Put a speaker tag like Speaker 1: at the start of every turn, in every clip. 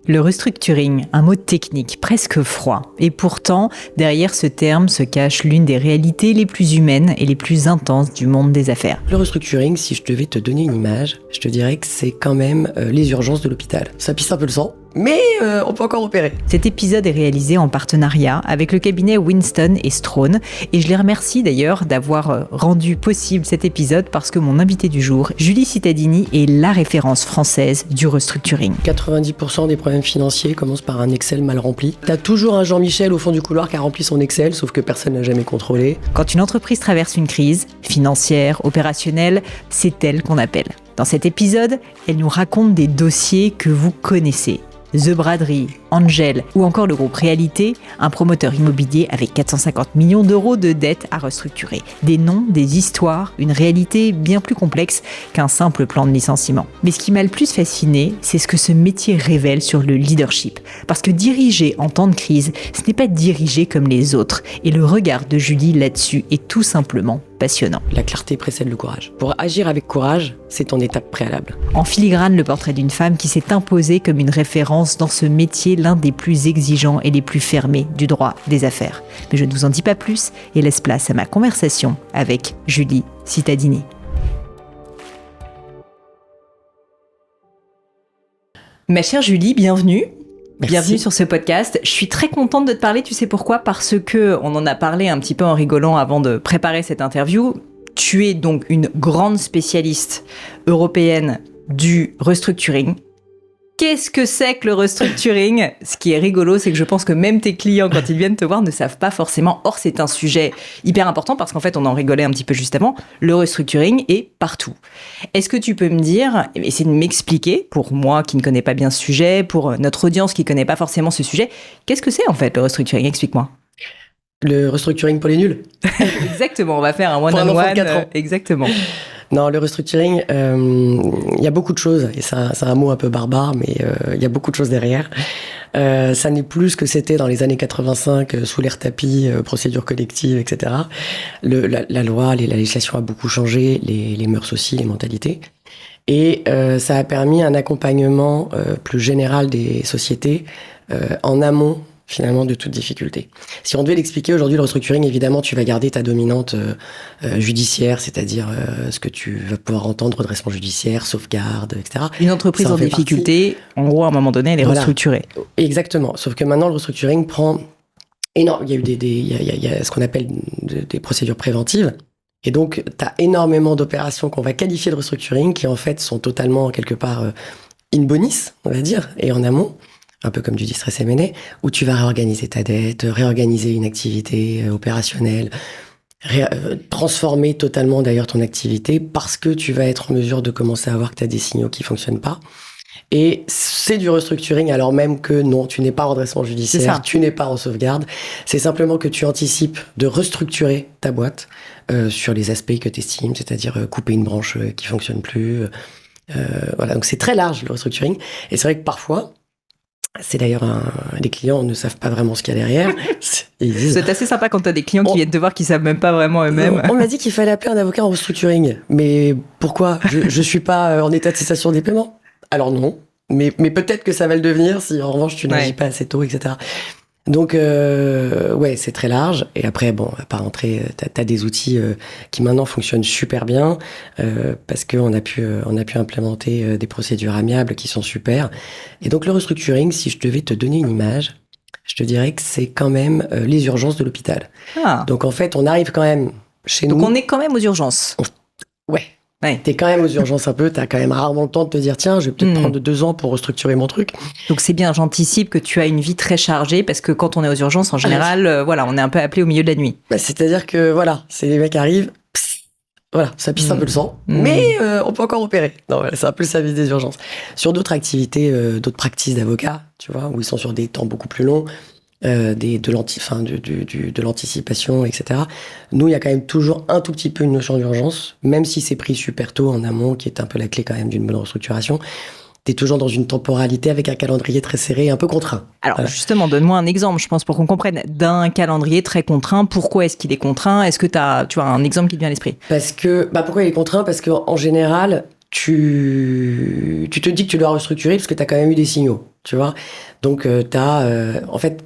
Speaker 1: Le restructuring, un mot technique, presque froid. Et pourtant, derrière ce terme se cache l'une des réalités les plus humaines et les plus intenses du monde des affaires.
Speaker 2: Le restructuring, si je devais te donner une image, je te dirais que c'est quand même les urgences de l'hôpital. Ça pisse un peu le sang, mais on peut encore opérer.
Speaker 1: Cet épisode est réalisé en partenariat avec le cabinet Winston & Strawn et je les remercie d'ailleurs d'avoir rendu possible cet épisode parce que mon invité du jour, Julie Cittadini, est la référence française du restructuring.
Speaker 2: 90% des problèmes financiers commencent par un Excel mal rempli. T'as toujours un Jean-Michel au fond du couloir qui a rempli son Excel, sauf que personne n'a jamais contrôlé.
Speaker 1: Quand une entreprise traverse une crise, financière, opérationnelle, c'est elle qu'on appelle. Dans cet épisode, elle nous raconte des dossiers que vous connaissez. The Braderie, Angel ou encore le groupe Réalité, un promoteur immobilier avec 450 millions d'euros de dettes à restructurer. Des noms, des histoires, une réalité bien plus complexe qu'un simple plan de licenciement. Mais ce qui m'a le plus fasciné, c'est ce que ce métier révèle sur le leadership. Parce que diriger en temps de crise, ce n'est pas diriger comme les autres. Et le regard de Julie là-dessus est tout simplement passionnant.
Speaker 2: La clarté précède le courage. Pour agir avec courage, c'est ton étape préalable.
Speaker 1: En filigrane, le portrait d'une femme qui s'est imposée comme une référence dans ce métier, l'un des plus exigeants et les plus fermés du droit des affaires. Mais je ne vous en dis pas plus et laisse place à ma conversation avec Julie Cittadini. Ma chère Julie, bienvenue.
Speaker 2: Merci.
Speaker 1: Bienvenue sur ce podcast. Je suis très contente de te parler, tu sais pourquoi ? Parce que on en a parlé un petit peu en rigolant avant de préparer cette interview. Tu es donc une grande spécialiste européenne du restructuring. Qu'est-ce que c'est que le restructuring ? Ce qui est rigolo, c'est que je pense que même tes clients, quand ils viennent te voir, ne savent pas forcément. Or, c'est un sujet hyper important parce qu'en fait, on en rigolait un petit peu juste avant. Le restructuring est partout. Est-ce que tu peux me dire, essayer de m'expliquer, pour moi qui ne connais pas bien ce sujet, pour notre audience qui ne connaît pas forcément ce sujet, qu'est-ce que c'est en fait le restructuring ? Explique-moi.
Speaker 2: Le restructuring pour les nuls.
Speaker 1: Exactement, on va faire un one-on-one.
Speaker 2: Pour un enfant de 4 ans.
Speaker 1: Exactement.
Speaker 2: Non, le restructuring, il y a beaucoup de choses, et c'est un mot un peu barbare, mais il y a beaucoup de choses derrière. Ça n'est plus ce que c'était dans les années 85, sous l'air tapis, procédure collective, etc. La loi, la législation a beaucoup changé, les mœurs aussi, les mentalités. Et ça a permis un accompagnement plus général des sociétés en amont, finalement, de toute difficulté. Si on devait l'expliquer aujourd'hui, le restructuring, évidemment, tu vas garder ta dominante judiciaire, c'est-à-dire ce que tu vas pouvoir entendre, redressement judiciaire, sauvegarde, etc.
Speaker 1: Une entreprise en difficulté, en gros, à un moment donné, elle est restructurée.
Speaker 2: Exactement. Sauf que maintenant, le restructuring prend énorme. Il y a eu il y a ce qu'on appelle des procédures préventives. Et donc, tu as énormément d'opérations qu'on va qualifier de restructuring qui, en fait, sont totalement, quelque part, in bonis, on va dire, et en amont. Un peu comme du distress M&A, où tu vas réorganiser ta dette, réorganiser une activité opérationnelle, transformer totalement d'ailleurs ton activité parce que tu vas être en mesure de commencer à voir que tu as des signaux qui fonctionnent pas. Et c'est du restructuring alors même que non, tu n'es pas en redressement judiciaire, tu n'es pas en sauvegarde. C'est simplement que tu anticipes de restructurer ta boîte sur les aspects que tu estimes, c'est-à-dire couper une branche qui fonctionne plus. Voilà, donc c'est très large le restructuring. Et c'est vrai que parfois, c'est d'ailleurs les clients ne savent pas vraiment ce qu'il y a derrière. Ils disent,
Speaker 1: c'est assez sympa quand tu as des clients qui viennent te voir qui savent même pas vraiment eux-mêmes.
Speaker 2: On m'a dit qu'il fallait appeler un avocat en restructuring. Mais pourquoi ? Je suis pas en état de cessation des paiements. Alors non. Mais peut-être que ça va le devenir si en revanche tu n'agis pas assez tôt, etc. Donc ouais, c'est très large. Et après, bon, on va pas rentrer. T'as des outils qui maintenant fonctionnent super bien parce que on a pu implémenter des procédures amiables qui sont super. Et donc le restructuring, si je devais te donner une image, je te dirais que c'est quand même les urgences de l'hôpital. Ah. Donc en fait, on arrive quand même chez nous.
Speaker 1: Donc on est quand même aux urgences.
Speaker 2: Ouais. T'es quand même aux urgences un peu, t'as quand même rarement le temps de te dire tiens, je vais peut-être prendre 2 ans pour restructurer mon truc.
Speaker 1: Donc c'est bien, j'anticipe que tu as une vie très chargée parce que quand on est aux urgences, en général, voilà, on est un peu appelé au milieu de la nuit.
Speaker 2: Bah, c'est-à-dire que voilà, c'est les mecs arrivent, voilà, ça pisse un peu le sang, mais on peut encore opérer. Non, voilà, c'est un peu le service des urgences. Sur d'autres activités, d'autres practices d'avocats, tu vois, où ils sont sur des temps beaucoup plus longs, de l'anticipation, etc. Nous, il y a quand même toujours un tout petit peu une notion d'urgence, même si c'est pris super tôt en amont, qui est un peu la clé quand même d'une bonne restructuration. T'es toujours dans une temporalité avec un calendrier très serré et un peu contraint.
Speaker 1: Alors justement, donne-moi un exemple, je pense, pour qu'on comprenne, d'un calendrier très contraint. Pourquoi est-ce qu'il est contraint ? Est-ce que tu as un exemple qui te vient à l'esprit ?
Speaker 2: Parce que, pourquoi il est contraint ? Parce qu'en général, tu te dis que tu dois restructurer parce que tu as quand même eu des signaux. tu vois. Donc, en fait,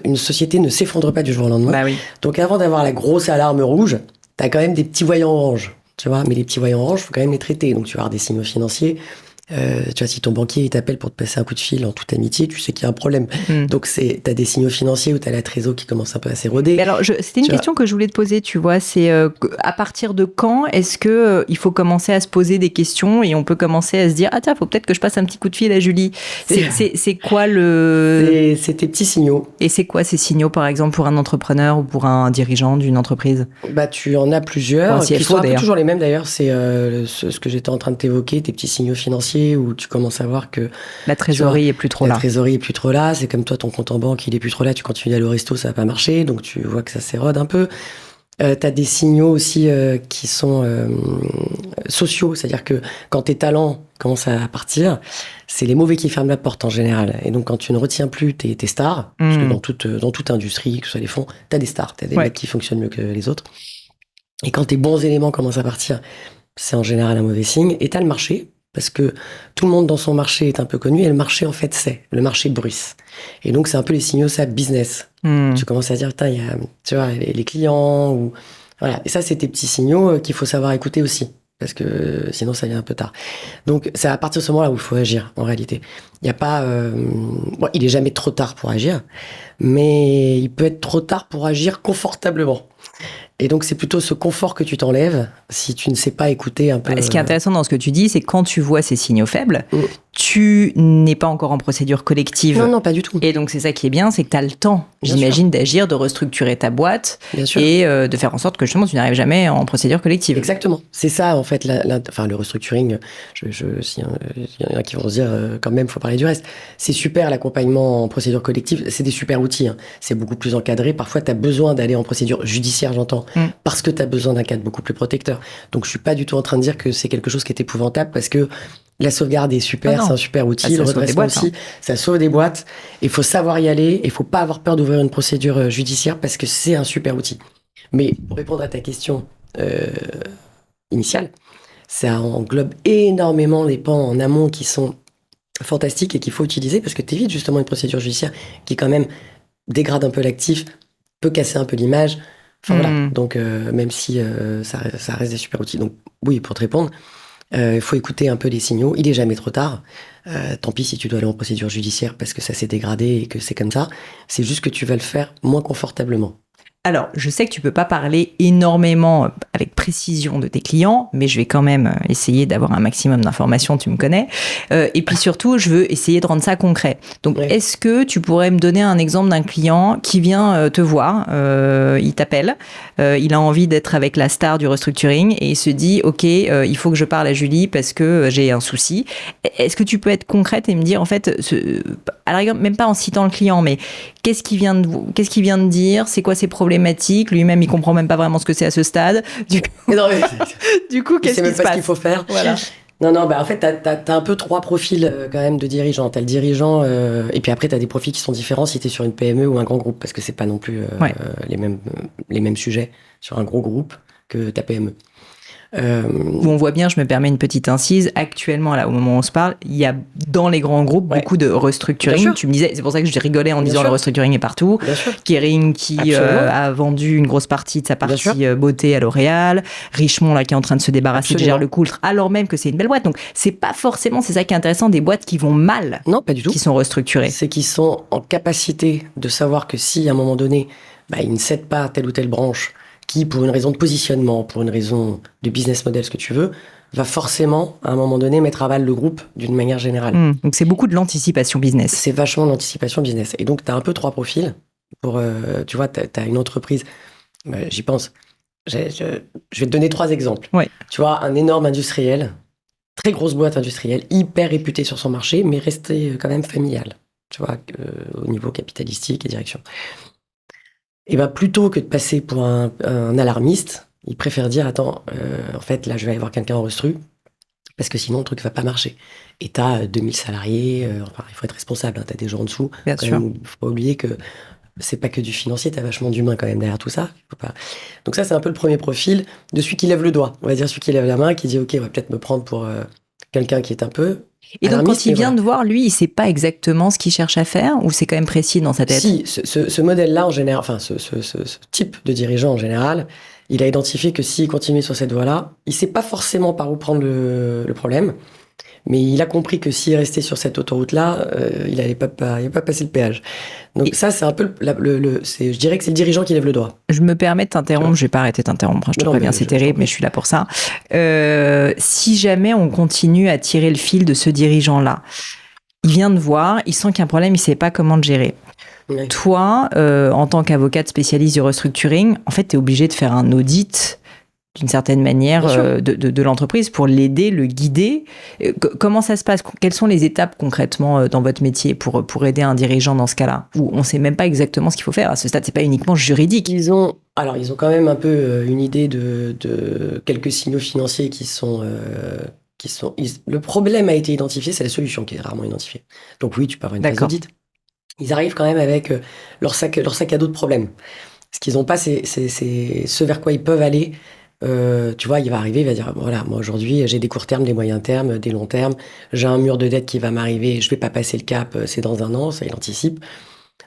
Speaker 2: une société ne s'effondre pas du jour au lendemain.
Speaker 1: Bah oui.
Speaker 2: Donc, avant d'avoir la grosse alarme rouge, t'as quand même des petits voyants orange, tu vois. Mais les petits voyants orange, faut quand même les traiter. Donc, tu vas avoir des signaux financiers. Tu vois, si ton banquier il t'appelle pour te passer un coup de fil en toute amitié, tu sais qu'il y a un problème. Donc, t'as des signaux financiers où t'as la trésor qui commence un peu à s'éroder.
Speaker 1: Mais alors, c'était une question que je voulais te poser, tu vois, c'est à partir de quand est-ce que il faut commencer à se poser des questions et on peut commencer à se dire, ah tiens, faut peut-être que je passe un petit coup de fil à Julie. C'est quoi
Speaker 2: C'est tes petits signaux.
Speaker 1: Et c'est quoi ces signaux, par exemple, pour un entrepreneur ou pour un dirigeant d'une entreprise?
Speaker 2: Bah, tu en as plusieurs, qui sont un peu toujours les mêmes d'ailleurs. C'est ce que j'étais en train de t'évoquer, tes petits signaux financiers où tu commences à voir que
Speaker 1: la trésorerie est plus trop là.
Speaker 2: La trésorerie est plus trop là. C'est comme toi, ton compte en banque, il est plus trop là. Tu continues d'aller au resto, ça va pas marcher. Donc tu vois que ça s'érode un peu. T'as des signaux aussi qui sont sociaux. C'est-à-dire que quand tes talents commencent à partir, c'est les mauvais qui ferment la porte en général. Et donc quand tu ne retiens plus tes stars, parce que dans toute industrie, que ce soit les fonds, t'as des stars. T'as des mecs qui fonctionnent mieux que les autres. Et quand tes bons éléments commencent à partir, c'est en général un mauvais signe. Et t'as le marché. Parce que tout le monde dans son marché est un peu connu et le marché, en fait, le marché bruisse. Et donc, c'est un peu les signaux, ça, business. Tu commences à dire, putain, il y a, tu vois, les clients ou, voilà. Et ça, c'est tes petits signaux qu'il faut savoir écouter aussi. Parce que sinon, ça vient un peu tard. Donc, c'est à partir de ce moment-là où il faut agir, en réalité. Il n'y a pas, bon, il est jamais trop tard pour agir, mais il peut être trop tard pour agir confortablement. Et donc, c'est plutôt ce confort que tu t'enlèves si tu ne sais pas écouter un peu.
Speaker 1: Ce qui est intéressant dans ce que tu dis, c'est quand tu vois ces signaux faibles, tu n'es pas encore en procédure collective.
Speaker 2: Non, pas du tout.
Speaker 1: Et donc, c'est ça qui est bien, c'est que tu as le temps, j'imagine, d'agir, de restructurer ta boite et de faire en sorte que justement, tu n'arrives jamais en procédure collective.
Speaker 2: Exactement. C'est ça, en fait, enfin, le restructuring. S'il y en a qui vont se dire, quand même, il faut parler du reste. C'est super, l'accompagnement en procédure collective. C'est des super outils. Hein. C'est beaucoup plus encadré. Parfois, tu as besoin d'aller en procédure judiciaire, j'entends, parce que tu as besoin d'un cadre beaucoup plus protecteur. Donc, je suis pas du tout en train de dire que c'est quelque chose qui est épouvantable parce que la sauvegarde est super, c'est un super outil. Le redressement aussi, ça sauve des boîtes. Il faut savoir y aller. Il faut pas avoir peur d'ouvrir une procédure judiciaire parce que c'est un super outil. Mais pour répondre à ta question initiale, ça englobe énormément les pans en amont qui sont fantastiques et qu'il faut utiliser parce que tu évites justement une procédure judiciaire qui quand même dégrade un peu l'actif, peut casser un peu l'image. Enfin voilà, donc même si ça reste des super outils. Donc oui, pour te répondre, il faut écouter un peu les signaux. Il est jamais trop tard. Tant pis si tu dois aller en procédure judiciaire parce que ça s'est dégradé et que c'est comme ça. C'est juste que tu vas le faire moins confortablement.
Speaker 1: Alors, je sais que tu peux pas parler énormément avec précision de tes clients, mais je vais quand même essayer d'avoir un maximum d'informations, tu me connais. Et puis surtout, je veux essayer de rendre ça concret. Donc, est-ce que tu pourrais me donner un exemple d'un client qui vient te voir, il t'appelle, il a envie d'être avec la star du restructuring et il se dit, OK, il faut que je parle à Julie parce que j'ai un souci. Est-ce que tu peux être concrète et me dire, en fait, à la rigueur, même pas en citant le client, mais qu'est-ce qu'il vient de dire, c'est quoi ses problématiques, lui-même il comprend même pas vraiment ce que c'est à ce stade. Du coup, qu'est-ce qui se passe ? Il sait même pas ce
Speaker 2: qu'il faut faire.
Speaker 1: Voilà.
Speaker 2: Non, en fait, t'as un peu trois profils quand même de dirigeants. T'as le dirigeant, et puis après t'as des profils qui sont différents si t'es sur une PME ou un grand groupe, parce que c'est pas non plus les mêmes sujets sur un gros groupe que ta PME.
Speaker 1: Où on voit bien, je me permets une petite incise, actuellement là au moment où on se parle, il y a dans les grands groupes beaucoup de restructuring. Tu me disais, c'est pour ça que je rigolais en disant le restructuring est partout. Kering qui a vendu une grosse partie de sa partie beauté à L'Oréal, Richemont là qui est en train de se débarrasser de Gère-le-Coultre alors même que c'est une belle boîte. Donc c'est pas forcément, c'est ça qui est intéressant, des boîtes qui vont mal.
Speaker 2: Non, pas du tout.
Speaker 1: Qui sont restructurées.
Speaker 2: C'est qu'ils sont en capacité de savoir que si à un moment donné, ils ne cèdent pas à telle ou telle branche, qui, pour une raison de positionnement, pour une raison de business model, ce que tu veux, va forcément, à un moment donné, mettre à mal le groupe d'une manière générale.
Speaker 1: Donc, c'est beaucoup de l'anticipation business.
Speaker 2: C'est vachement de l'anticipation business. Et donc, tu as un peu trois profils. Tu vois, tu as une entreprise, j'y pense. Je vais te donner trois exemples. Tu vois, un énorme industriel, très grosse boîte industrielle, hyper réputée sur son marché, mais restée quand même familiale, tu vois, au niveau capitalistique et direction. Et plutôt que de passer pour un alarmiste, il préfère dire, attends, en fait, là, je vais aller voir quelqu'un en restru, parce que sinon, le truc va pas marcher. Et t'as 2000 salariés, il faut être responsable, t'as des gens en dessous.
Speaker 1: Bien sûr.
Speaker 2: Il faut pas oublier que c'est pas que du financier, t'as vachement d'humain quand même derrière tout ça. Faut pas... Donc ça, c'est un peu le premier profil de celui qui lève le doigt. On va dire celui qui lève la main, qui dit, OK, on va peut-être me prendre pour quelqu'un qui est un peu
Speaker 1: Et donc, quand il vient de voir, lui, il sait pas exactement ce qu'il cherche à faire, ou c'est quand même précis dans sa tête?
Speaker 2: Si, ce modèle-là, en général, enfin, ce type de dirigeant, en général, il a identifié que s'il continue sur cette voie-là, il sait pas forcément par où prendre le problème, mais il a compris que s'il restait sur cette autoroute-là, il allait pas passer le péage. Donc ça, c'est un peu je dirais que c'est le dirigeant qui lève le doigt.
Speaker 1: Je me permets de t'interrompre, je vais pas arrêter de t'interrompre, je te préviens, c'est terrible, mais je suis là pour ça. Si jamais on continue à tirer le fil de ce dirigeant-là, il vient de voir, il sent qu'il y a un problème, il sait pas comment le gérer. Oui. Toi, en tant qu'avocate spécialiste du restructuring, en fait, tu es obligé de faire un audit d'une certaine manière de l'entreprise pour l'aider, le guider. Comment ça se passe? Quelles sont les étapes concrètement dans votre métier pour aider un dirigeant dans ce cas-là? Où on ne sait même pas exactement ce qu'il faut faire. À ce stade, ce n'est pas uniquement juridique.
Speaker 2: Ils ont quand même un peu une idée de quelques signaux financiers qui sont... le problème a été identifié, c'est la solution qui est rarement identifiée. Donc oui, tu peux avoir une phase d'audit. Ils arrivent quand même avec leur sac à dos de problèmes. Ce qu'ils n'ont pas, c'est ce vers quoi ils peuvent aller. Tu vois, il va arriver, il va dire, voilà, moi aujourd'hui, j'ai des courts termes, des moyens termes, des longs termes. J'ai un mur de dette qui va m'arriver, je vais pas passer le cap, c'est dans un an, ça il anticipe.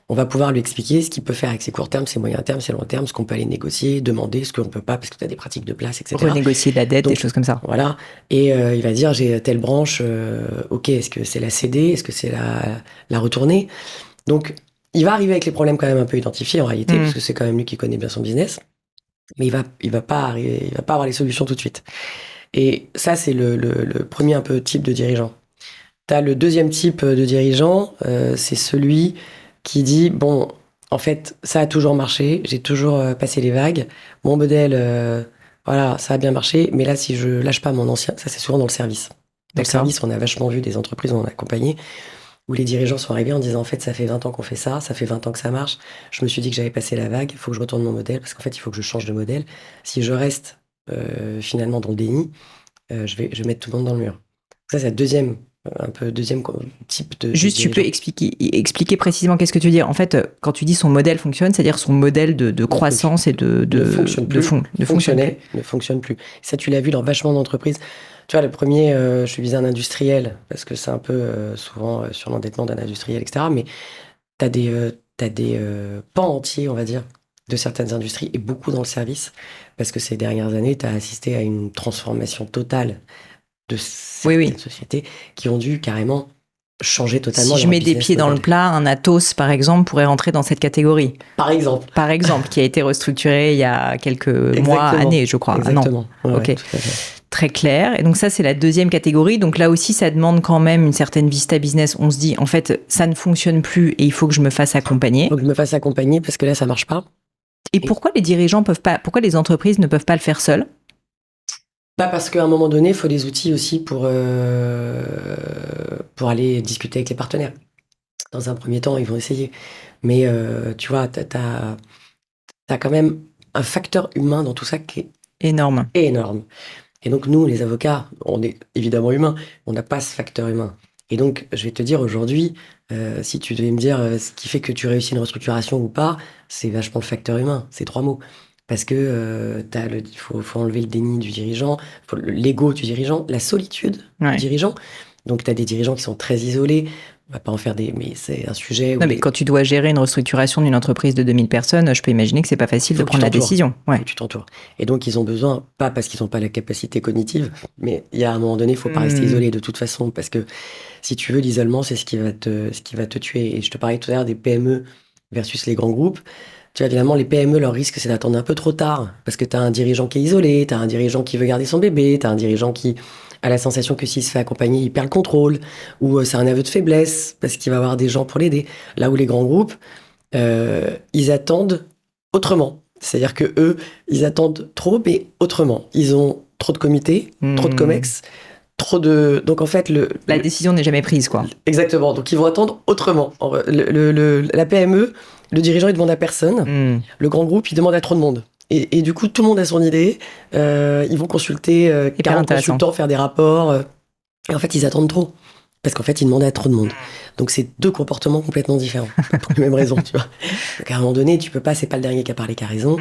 Speaker 2: On va pouvoir lui expliquer ce qu'il peut faire avec ses courts termes, ses moyens termes, ses longs termes, ce qu'on peut aller négocier, demander, ce qu'on ne peut pas parce que tu as des pratiques de place, etc.
Speaker 1: Renégocier de la dette, des choses comme ça.
Speaker 2: Voilà. Et il va dire, j'ai telle branche, ok, est-ce que c'est la céder, est-ce que c'est la retourner? Donc, il va arriver avec les problèmes quand même un peu identifiés en réalité, parce que c'est quand même lui qui connaît bien son business. Mais il va pas avoir les solutions tout de suite. Et ça, c'est le premier un peu type de dirigeant. T'as le deuxième type de dirigeant, c'est celui qui dit, bon, en fait, ça a toujours marché, j'ai toujours passé les vagues, mon modèle, voilà, ça a bien marché, mais là, si je lâche pas mon ancien, ça c'est souvent dans le service. Dans le service, on a vachement vu des entreprises où on a accompagné, où les dirigeants sont arrivés en disant, en fait, ça fait 20 ans qu'on fait ça fait 20 ans que ça marche, je me suis dit que j'avais passé la vague, il faut que je retourne mon modèle, parce qu'en fait, il faut que je change de modèle. Si je reste finalement dans le déni, je vais mettre tout le monde dans le mur. Ça, c'est le deuxième type de...
Speaker 1: Juste, tu peux expliquer précisément qu'est-ce que tu veux dire. En fait, quand tu dis son modèle fonctionne, c'est-à-dire son modèle de croissance et ne
Speaker 2: fonctionne plus. Ça, tu l'as vu dans vachement d'entreprises. Tu vois, le premier, je visais un industriel, parce que c'est un peu souvent sur l'endettement d'un industriel, etc. Mais t'as des pans entiers, on va dire, de certaines industries, et beaucoup dans le service, parce que ces dernières années, tu as assisté à une transformation totale de certaines sociétés qui ont dû carrément changer totalement.
Speaker 1: Si je mets des pieds dans le plat, un Atos, par exemple, pourrait rentrer dans cette catégorie.
Speaker 2: Par exemple,
Speaker 1: qui a été restructuré il y a quelques mois, années, je crois.
Speaker 2: Exactement.
Speaker 1: Ouais, ok. Très clair. Et donc ça, c'est la deuxième catégorie. Donc là aussi, ça demande quand même une certaine vista business. On se dit, en fait, ça ne fonctionne plus et il faut que je me fasse accompagner.
Speaker 2: Il faut que je me fasse accompagner parce que là, ça marche pas.
Speaker 1: Et pourquoi les dirigeants pourquoi les entreprises ne peuvent pas le faire seules?
Speaker 2: Pas parce qu'à un moment donné, il faut des outils aussi pour aller discuter avec les partenaires. Dans un premier temps, ils vont essayer. Mais tu vois, t'as quand même un facteur humain dans tout ça qui est
Speaker 1: énorme.
Speaker 2: Et donc, nous, les avocats, on est évidemment humains, on n'a pas ce facteur humain. Et donc, je vais te dire aujourd'hui, si tu devais me dire ce qui fait que tu réussis une restructuration ou pas, c'est vachement le facteur humain, c'est 3 mots. Parce que il faut enlever le déni du dirigeant, l'ego du dirigeant, la solitude du dirigeant. Donc, tu as des dirigeants qui sont très isolés. On va pas en faire mais c'est un sujet...
Speaker 1: Non, mais quand tu dois gérer une restructuration d'une entreprise de 2000 personnes, je peux imaginer que c'est pas facile de prendre la décision.
Speaker 2: Ouais. Faut que tu t'entoures. Et donc, ils ont besoin, pas parce qu'ils n'ont pas la capacité cognitive, mais il y a un moment donné, il faut pas rester isolé de toute façon, parce que si tu veux, l'isolement, c'est ce qui va te tuer. Et je te parlais tout à l'heure des PME versus les grands groupes. Tu vois, évidemment, les PME, leur risque, c'est d'attendre un peu trop tard, parce que tu as un dirigeant qui est isolé, tu as un dirigeant qui veut garder son bébé, tu as un dirigeant qui a la sensation que s'il se fait accompagner, il perd le contrôle, ou c'est un aveu de faiblesse, parce qu'il va avoir des gens pour l'aider. Là où les grands groupes, ils attendent autrement. C'est-à-dire que eux, ils attendent trop, mais autrement. Ils ont trop de comités, trop de comex, donc en fait...
Speaker 1: La décision n'est jamais prise, quoi.
Speaker 2: Exactement. Donc ils vont attendre autrement. La PME... Le dirigeant, il demande à personne. Le grand groupe, il demande à trop de monde. Et du coup, tout le monde a son idée. Ils vont consulter 40 consultants, faire des rapports. Et en fait, ils attendent trop. Parce qu'en fait, ils demandent à trop de monde. Donc, c'est 2 comportements complètement différents. Pour les mêmes raisons, tu vois. Donc, à un moment donné, tu peux pas, c'est pas le dernier qui a parlé qui a raison.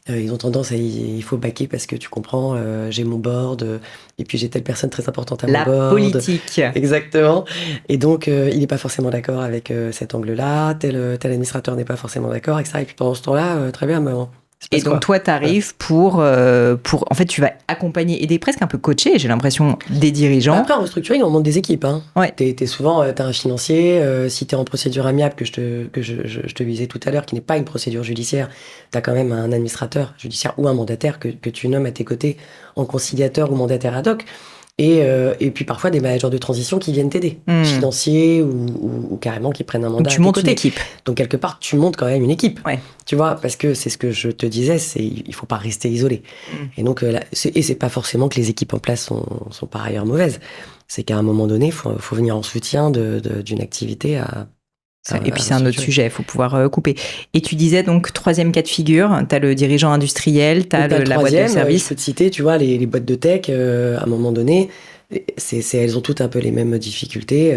Speaker 2: Ils ont tendance à il faut baquer parce que tu comprends, j'ai mon board, et puis j'ai telle personne très importante à mon board.
Speaker 1: La politique.
Speaker 2: Exactement. Et donc, il n'est pas forcément d'accord avec cet angle-là, tel administrateur n'est pas forcément d'accord, etc. Et puis pendant ce temps-là, très bien, mais
Speaker 1: et donc, toi, tu arrives pour. En fait, tu vas accompagner, aider, presque un peu coacher, j'ai l'impression, des dirigeants.
Speaker 2: Après, en restructuring, on monte des équipes. Hein.
Speaker 1: Ouais.
Speaker 2: T'es souvent, t'as un financier. Si t'es en procédure amiable, que je te disais tout à l'heure, qui n'est pas une procédure judiciaire, t'as quand même un administrateur judiciaire ou un mandataire que tu nommes à tes côtés en conciliateur ou mandataire ad hoc. Et puis parfois des managers de transition qui viennent t'aider, financiers ou carrément qui prennent un mandat.
Speaker 1: Donc tu montes une équipe.
Speaker 2: Donc quelque part, tu montes quand même une équipe.
Speaker 1: Ouais.
Speaker 2: Tu vois, parce que c'est ce que je te disais, il faut pas rester isolé. Et donc, c'est pas forcément que les équipes en place sont par ailleurs mauvaises. C'est qu'à un moment donné, il faut venir en soutien d'une activité à.
Speaker 1: Et puis c'est un autre sujet, il faut pouvoir couper. Et tu disais donc, troisième cas de figure, tu as le dirigeant industriel, tu as la boîte de service.
Speaker 2: Je peux te citer, tu vois, les boîtes de tech, à un moment donné, elles ont toutes un peu les mêmes difficultés.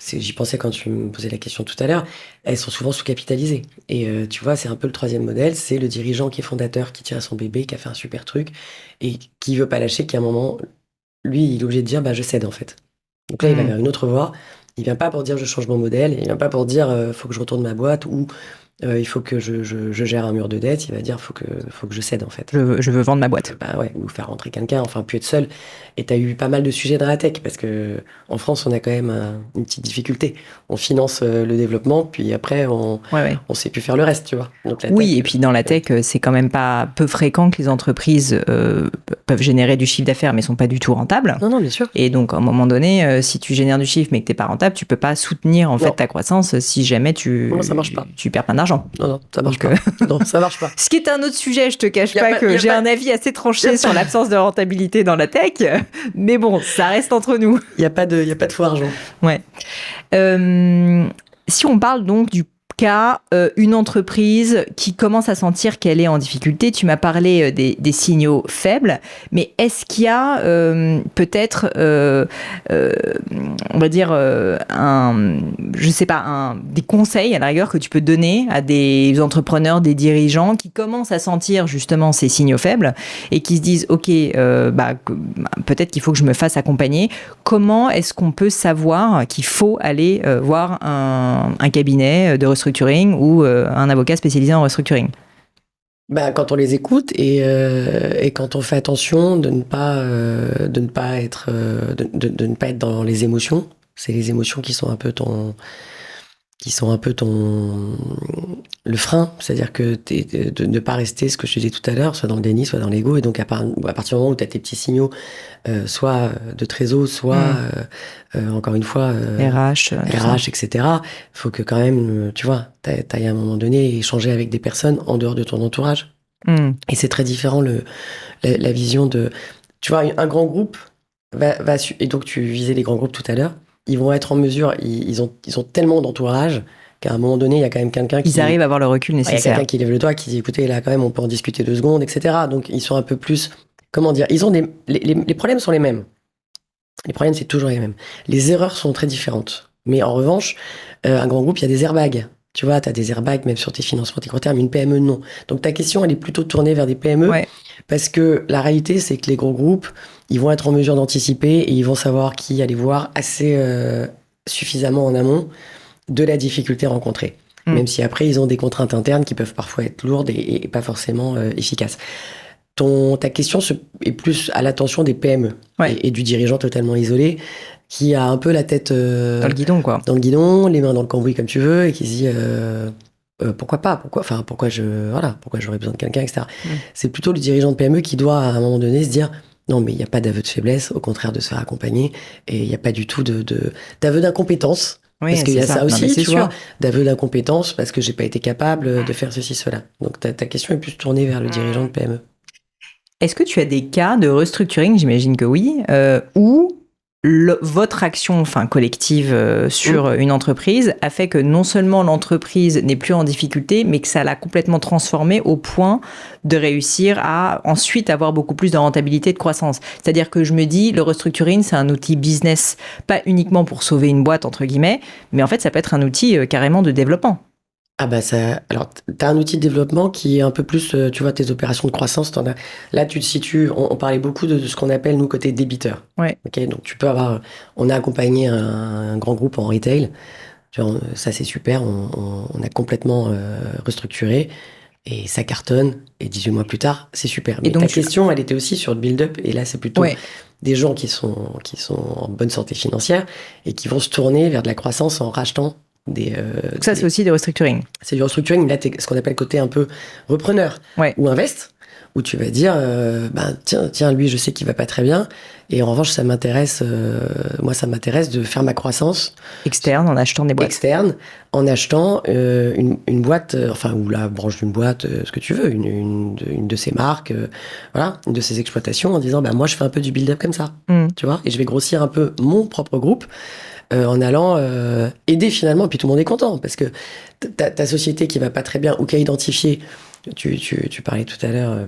Speaker 2: J'y pensais quand tu me posais la question tout à l'heure, elles sont souvent sous-capitalisées. Et tu vois, c'est un peu le troisième modèle, c'est le dirigeant qui est fondateur, qui tient à son bébé, qui a fait un super truc, et qui veut pas lâcher, qui à un moment, lui, il est obligé de dire, je cède en fait. Donc là, il va vers une autre voie. Il vient pas pour dire je change mon modèle, il vient pas pour dire faut que je retourne ma boîte ou il faut que je gère un mur de dette, il va dire faut que je cède en fait.
Speaker 1: Je veux vendre ma boîte.
Speaker 2: Ou faire rentrer quelqu'un, enfin plus être seul. Et t'as eu pas mal de sujets dans la tech parce que en France on a quand même une petite difficulté. On finance le développement, puis après on sait plus faire le reste, tu vois. Donc,
Speaker 1: et puis dans la tech c'est quand même pas peu fréquent que les entreprises peuvent générer du chiffre d'affaires mais sont pas du tout rentables.
Speaker 2: Non, bien sûr.
Speaker 1: Et donc à un moment donné, si tu génères du chiffre mais que t'es pas rentable, tu peux pas soutenir en fait ta croissance si jamais tu perds plein d'argent.
Speaker 2: Non, ça marche pas. Non, ça marche pas.
Speaker 1: Ce qui est un autre sujet, je te cache pas que j'ai un avis assez tranché sur l'absence de rentabilité dans la tech, mais bon, ça reste entre nous.
Speaker 2: Il y a pas de faux argent.
Speaker 1: Ouais. Si on parle donc du cas, une entreprise qui commence à sentir qu'elle est en difficulté, tu m'as parlé des signaux faibles, mais est-ce qu'il y a peut-être, on va dire, des conseils à la rigueur que tu peux donner à des entrepreneurs, des dirigeants qui commencent à sentir justement ces signaux faibles et qui se disent ok, peut-être qu'il faut que je me fasse accompagner. Comment est-ce qu'on peut savoir qu'il faut aller voir un cabinet de restructuring ou un avocat spécialisé en restructuring?
Speaker 2: Quand on les écoute et quand on fait attention de ne pas être dans les émotions. C'est les émotions qui sont un peu le frein, c'est-à-dire que de ne pas rester, ce que je disais tout à l'heure, soit dans le déni, soit dans l'ego. Et donc à partir du moment où tu as tes petits signaux, soit de trésor, soit encore une fois RH, etc. Il faut que quand même, tu vois, t'ailles à un moment donné échanger avec des personnes en dehors de ton entourage. Et c'est très différent la vision de, tu vois, un grand groupe et donc tu visais les grands groupes tout à l'heure. Ils vont être en mesure, ils ont tellement d'entourage qu'à un moment donné, il y a quand même quelqu'un qui...
Speaker 1: Ils arrivent à avoir le recul nécessaire.
Speaker 2: Il y a quelqu'un qui lève le doigt, qui dit, écoutez, là, quand même, on peut en discuter 2 secondes, etc. Donc, ils sont un peu plus... Comment dire? Ils ont les problèmes sont les mêmes. Les problèmes, c'est toujours les mêmes. Les erreurs sont très différentes. Mais en revanche, un grand groupe, il y a des airbags. Tu vois, tu as des airbags même sur tes financements, tes court terme, une PME, non. Donc, ta question, elle est plutôt tournée vers des PME. Ouais. Parce que la réalité, c'est que les gros groupes, ils vont être en mesure d'anticiper et ils vont savoir qui aller voir assez suffisamment en amont de la difficulté rencontrée. Même si après, ils ont des contraintes internes qui peuvent parfois être lourdes et pas forcément efficaces. Ta question est plus à l'attention des PME et du dirigeant totalement isolé qui a un peu la tête...
Speaker 1: dans le guidon, quoi.
Speaker 2: Dans le guidon, les mains dans le cambouis comme tu veux et qui se dit... pourquoi pas, pourquoi j'aurais besoin de quelqu'un, etc. C'est plutôt le dirigeant de PME qui doit à un moment donné se dire non mais il n'y a pas d'aveu de faiblesse, au contraire de se faire accompagner, et il n'y a pas du tout d'aveu d'incompétence, parce qu'il y a ça aussi, tu vois, d'aveu d'incompétence parce que j'ai pas été capable de faire ceci, cela. Donc ta question est plus tournée vers le dirigeant de PME.
Speaker 1: Est-ce que tu as des cas de restructuring, j'imagine que oui, où votre action collective sur une entreprise a fait que non seulement l'entreprise n'est plus en difficulté, mais que ça l'a complètement transformée au point de réussir à ensuite avoir beaucoup plus de rentabilité et de croissance. C'est-à-dire que je me dis, le restructuring, c'est un outil business, pas uniquement pour sauver une boîte, entre guillemets, mais en fait, ça peut être un outil carrément de développement.
Speaker 2: Ah bah ça, alors tu as un outil de développement qui est un peu plus, tu vois, tes opérations de croissance, là tu te situes, on parlait beaucoup de ce qu'on appelle nous côté débiteur.
Speaker 1: Ouais.
Speaker 2: Ok, donc tu peux avoir, on a accompagné un grand groupe en retail, tu vois, ça c'est super, on a complètement restructuré et ça cartonne et 18 mois plus tard, c'est super. Mais
Speaker 1: Et donc,
Speaker 2: ta question, elle était aussi sur le build-up et là c'est plutôt
Speaker 1: Ouais.
Speaker 2: des gens qui sont en bonne santé financière et qui vont se tourner vers de la croissance en rachetant
Speaker 1: Donc ça, c'est aussi des restructuring.
Speaker 2: c'est du restructuring. Là, t'es ce qu'on appelle le côté un peu repreneur
Speaker 1: Ouais.
Speaker 2: ou invest, où tu vas dire, tiens, lui, je sais qu'il va pas très bien, et en revanche, ça m'intéresse de faire ma croissance
Speaker 1: Externe, en achetant des boîtes.
Speaker 2: externe en achetant une boîte, ou la branche d'une boîte, ce que tu veux, une de ces marques, voilà, une de ces exploitations, en disant, moi, je fais un peu du build-up comme ça, tu vois, et je vais grossir un peu mon propre groupe. En allant aider finalement, puis tout le monde est content, parce que ta société qui va pas très bien ou qui a identifié, tu parlais tout à l'heure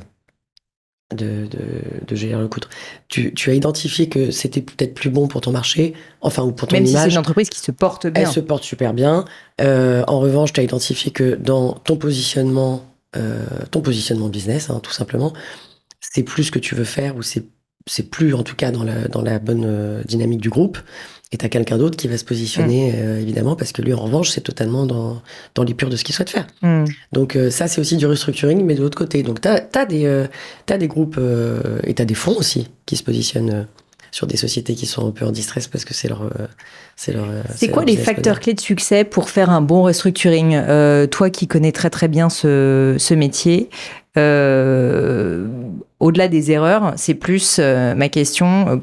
Speaker 2: de gérer le coût, tu as identifié que c'était peut-être plus bon pour ton marché, ou pour ton
Speaker 1: Même si c'est
Speaker 2: image.
Speaker 1: une entreprise qui se porte bien.
Speaker 2: Elle se porte super bien. En revanche, tu as identifié que dans ton positionnement business, tout simplement, c'est plus ce que tu veux faire, ou c'est plus en tout cas dans la bonne dynamique du groupe. Et t'as quelqu'un d'autre qui va se positionner, évidemment, parce que lui, en revanche, c'est totalement dans l'épure de ce qu'il souhaite faire. Donc ça, c'est aussi du restructuring, mais de l'autre côté. Donc t'as des groupes et t'as des fonds aussi qui se positionnent sur des sociétés qui sont un peu en distress parce que c'est leur
Speaker 1: C'est quoi les facteurs clés de succès pour faire un bon restructuring? Toi qui connais très très bien ce métier, au-delà des erreurs, c'est plus ma question.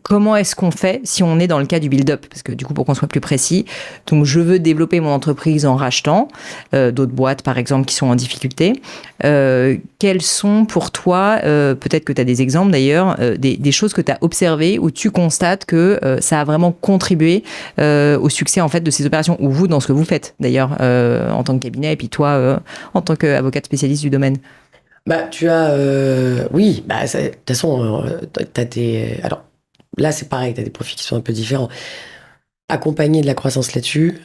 Speaker 1: Comment est-ce qu'on fait si on est dans le cas du build-up? Parce que du coup, pour qu'on soit plus précis, donc je veux développer mon entreprise en rachetant d'autres boîtes, par exemple, qui sont en difficulté. Quels sont pour toi, peut-être que tu as des exemples d'ailleurs, des choses que tu as observées où tu constates que ça a vraiment contribué au succès en fait de ces opérations, ou vous, dans ce que vous faites d'ailleurs, en tant que cabinet, et puis toi, en tant qu'avocate spécialiste du domaine?
Speaker 2: Tu as... oui, de toute façon, t'as des... Alors, là, c'est pareil, t'as des profils qui sont un peu différents. Accompagner de la croissance là-dessus,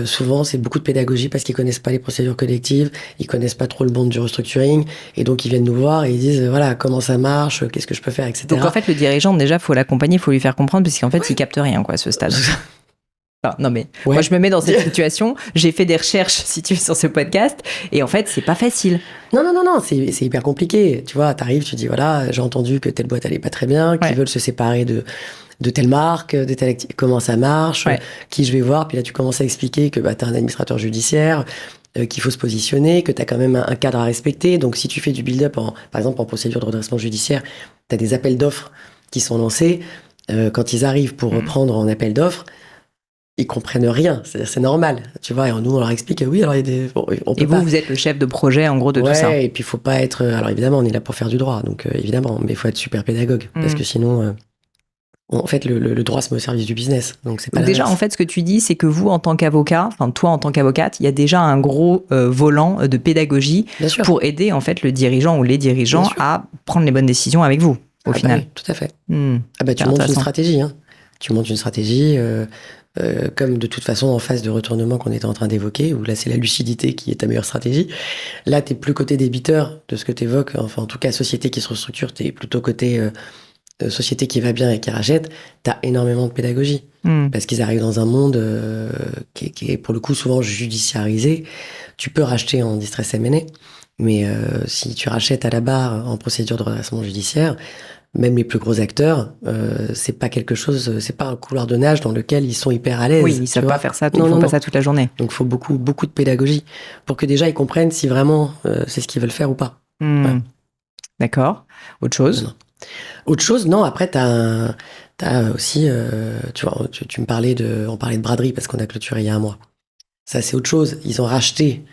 Speaker 2: souvent, c'est beaucoup de pédagogie parce qu'ils connaissent pas les procédures collectives, ils connaissent pas trop le monde du restructuring, et donc ils viennent nous voir et ils disent, voilà, comment ça marche, qu'est-ce que je peux faire, etc.
Speaker 1: Donc, en fait, le dirigeant, déjà, faut l'accompagner, faut lui faire comprendre, parce qu'en fait, il capte rien, quoi, à ce stade. Enfin, non mais moi je me mets dans cette situation, j'ai fait des recherches si tu veux sur ce podcast et en fait c'est pas facile.
Speaker 2: Non, c'est hyper compliqué. Tu vois, t'arrives, tu dis voilà, j'ai entendu que telle boîte allait pas très bien, qu'ils veulent se séparer de telle marque, de telle comment ça marche, qui je vais voir, puis là tu commences à expliquer que t'as un administrateur judiciaire, qu'il faut se positionner, que t'as quand même un cadre à respecter. Donc si tu fais du build-up, par exemple en procédure de redressement judiciaire, t'as des appels d'offres qui sont lancés. Quand ils arrivent pour reprendre en appel d'offres, ils comprennent rien, c'est normal, tu vois, et nous on leur explique oui, alors il y a des... on peut
Speaker 1: et vous êtes le chef de projet en gros de tout ça.
Speaker 2: Et puis il faut pas être... Alors évidemment on est là pour faire du droit, donc évidemment, mais il faut être super pédagogue, parce que sinon, en fait le droit se met au service du business, donc c'est pas...
Speaker 1: Donc déjà en fait ce que tu dis c'est que vous en tant qu'avocat, enfin toi en tant qu'avocate, il y a déjà un gros volant de pédagogie pour aider en fait le dirigeant ou les dirigeants à prendre les bonnes décisions avec vous au final.
Speaker 2: Oui, tout à fait. Tu montes une stratégie, tu montes une stratégie... comme de toute façon en phase de retournement qu'on était en train d'évoquer, où là c'est la lucidité qui est ta meilleure stratégie. Là t'es plus côté débiteur de ce que t'évoques, enfin en tout cas société qui se restructure, t'es plutôt côté société qui va bien et qui rachète. T'as énormément de pédagogie, parce qu'ils arrivent dans un monde qui est pour le coup souvent judiciarisé. Tu peux racheter en distress M&A, mais si tu rachètes à la barre en procédure de redressement judiciaire, même les plus gros acteurs, c'est pas quelque chose, c'est pas un couloir de nage dans lequel ils sont hyper à l'aise.
Speaker 1: Oui, ils savent pas faire ça, ils font pas ça toute la journée.
Speaker 2: Donc il faut beaucoup de pédagogie pour que déjà ils comprennent si vraiment c'est ce qu'ils veulent faire ou pas.
Speaker 1: D'accord. Autre chose?
Speaker 2: Non. Autre chose, non. Après t'as aussi, tu vois, on parlait de braderie parce qu'on a clôturé il y a un mois. Ça c'est autre chose. Ils ont racheté.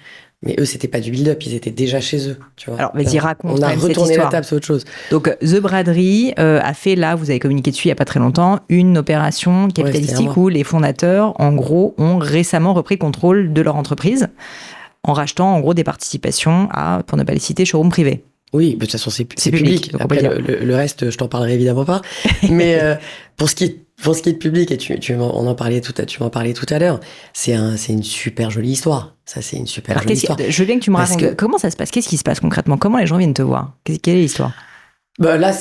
Speaker 2: Mais eux, c'était pas du build-up, ils étaient déjà chez eux, tu vois.
Speaker 1: Alors, vas-y, raconte.
Speaker 2: On a retourné la table, c'est autre chose.
Speaker 1: Donc, The Braderie a fait, là, vous avez communiqué dessus il y a pas très longtemps, une opération capitalistique où les fondateurs, en gros, ont récemment repris contrôle de leur entreprise en rachetant, en gros, des participations à, pour ne pas les citer, showroom privé.
Speaker 2: Oui, de toute façon, c'est public. Après, le reste, je t'en parlerai évidemment pas. Mais pour ce qui est pour ce qui est de public, et on en parlait tu m'en parlais tout à l'heure, c'est une super jolie histoire. Ça, c'est une super jolie histoire.
Speaker 1: Je veux bien que tu me racontes comment ça se passe. Qu'est-ce qui se passe concrètement? Comment les gens viennent te voir? Quelle est l'histoire?
Speaker 2: Bah là,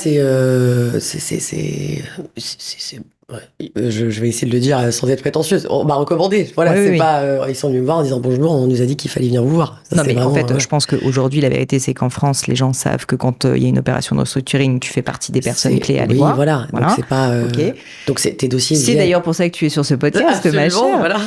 Speaker 2: je vais essayer de le dire sans être prétentieuse. On m'a recommandé. Voilà,
Speaker 1: oui.
Speaker 2: Ils sont venus me voir en disant bonjour, on nous a dit qu'il fallait venir vous voir. Ça,
Speaker 1: non, mais
Speaker 2: vraiment,
Speaker 1: en fait, je pense qu'aujourd'hui, la vérité, c'est qu'en France, les gens savent que quand il y a une opération de restructuring, tu fais partie des personnes clés à aller voir.
Speaker 2: Voilà. Donc, c'est pas. Donc, tes dossiers.
Speaker 1: C'est d'ailleurs pour ça que tu es sur ce podcast, ma chère.
Speaker 2: Voilà.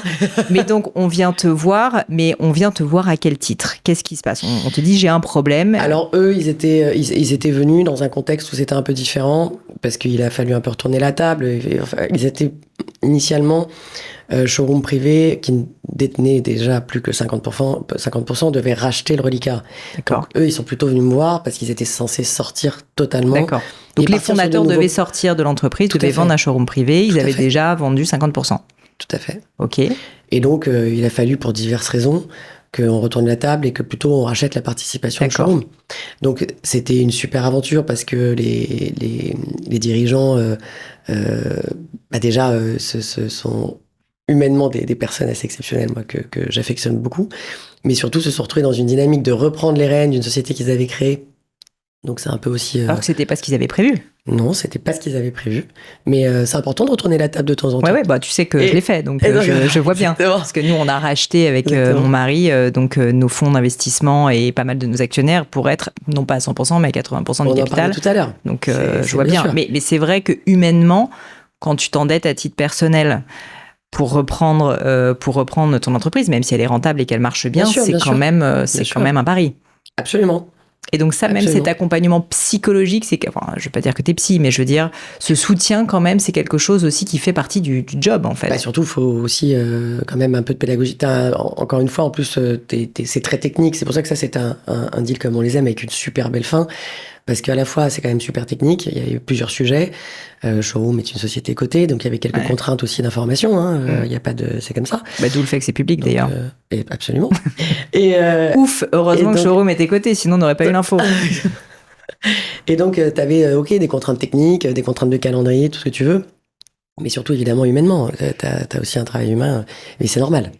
Speaker 1: Mais donc, on vient te voir, mais on vient te voir à quel titre? Qu'est-ce qui se passe? On te dit, j'ai un problème.
Speaker 2: Alors, eux, ils étaient venus dans un contexte où c'était un peu différent, parce qu'il a fallu un peu retourner la table. Enfin, ils étaient initialement showroom privé qui détenait déjà plus que 50% devait racheter le reliquat.
Speaker 1: D'accord.
Speaker 2: Donc, eux, ils sont plutôt venus me voir parce qu'ils étaient censés sortir totalement.
Speaker 1: D'accord. Donc les fondateurs devaient sortir de l'entreprise, devaient vendre un showroom privé, ils avaient déjà vendu 50%.
Speaker 2: Tout à fait.
Speaker 1: Ok.
Speaker 2: Et donc, il a fallu, pour diverses raisons, qu'on retourne la table et que plutôt on rachète la participation au showroom. Donc, c'était une super aventure parce que les dirigeants, déjà, ce sont humainement des personnes assez exceptionnelles, moi, que j'affectionne beaucoup. Mais surtout, se sont retrouvés dans une dynamique de reprendre les rênes d'une société qu'ils avaient créée. Donc, c'est un peu aussi...
Speaker 1: Alors que c'était pas ce qu'ils avaient prévu.
Speaker 2: Non, c'était pas ce qu'ils avaient prévu. Mais c'est important de retourner la table de temps en temps.
Speaker 1: Ouais, bah tu sais que je l'ai fait, donc je vois bien. Parce que nous, on a racheté avec mon mari nos fonds d'investissement et pas mal de nos actionnaires pour être, non pas à 100%, mais à 80% du capital.
Speaker 2: Tout à l'heure.
Speaker 1: Donc je vois bien. Mais c'est vrai que humainement, quand tu t'endettes à titre personnel pour reprendre ton entreprise, même si elle est rentable et qu'elle marche bien, c'est quand même un pari.
Speaker 2: Absolument.
Speaker 1: Et donc ça, même cet accompagnement psychologique, je vais pas dire que t'es psy, mais je veux dire, ce soutien quand même, c'est quelque chose aussi qui fait partie du job, en fait.
Speaker 2: Bah surtout, il faut aussi quand même un peu de pédagogie. Encore une fois, en plus, c'est très technique. C'est pour ça que ça, c'est un deal comme on les aime, avec une super belle fin. Parce qu'à la fois, c'est quand même super technique. Il y a eu plusieurs sujets. Showroom est une société cotée, donc il y avait quelques contraintes aussi d'information. Il y a pas de, c'est comme ça.
Speaker 1: Bah, d'où le fait que c'est public, donc, d'ailleurs.
Speaker 2: Absolument.
Speaker 1: Ouf, heureusement que Showroom était coté, sinon on n'aurait pas eu l'info.
Speaker 2: Et donc, tu avais des contraintes techniques, des contraintes de calendrier, tout ce que tu veux. Mais surtout, évidemment, humainement. Tu as aussi un travail humain, mais c'est normal.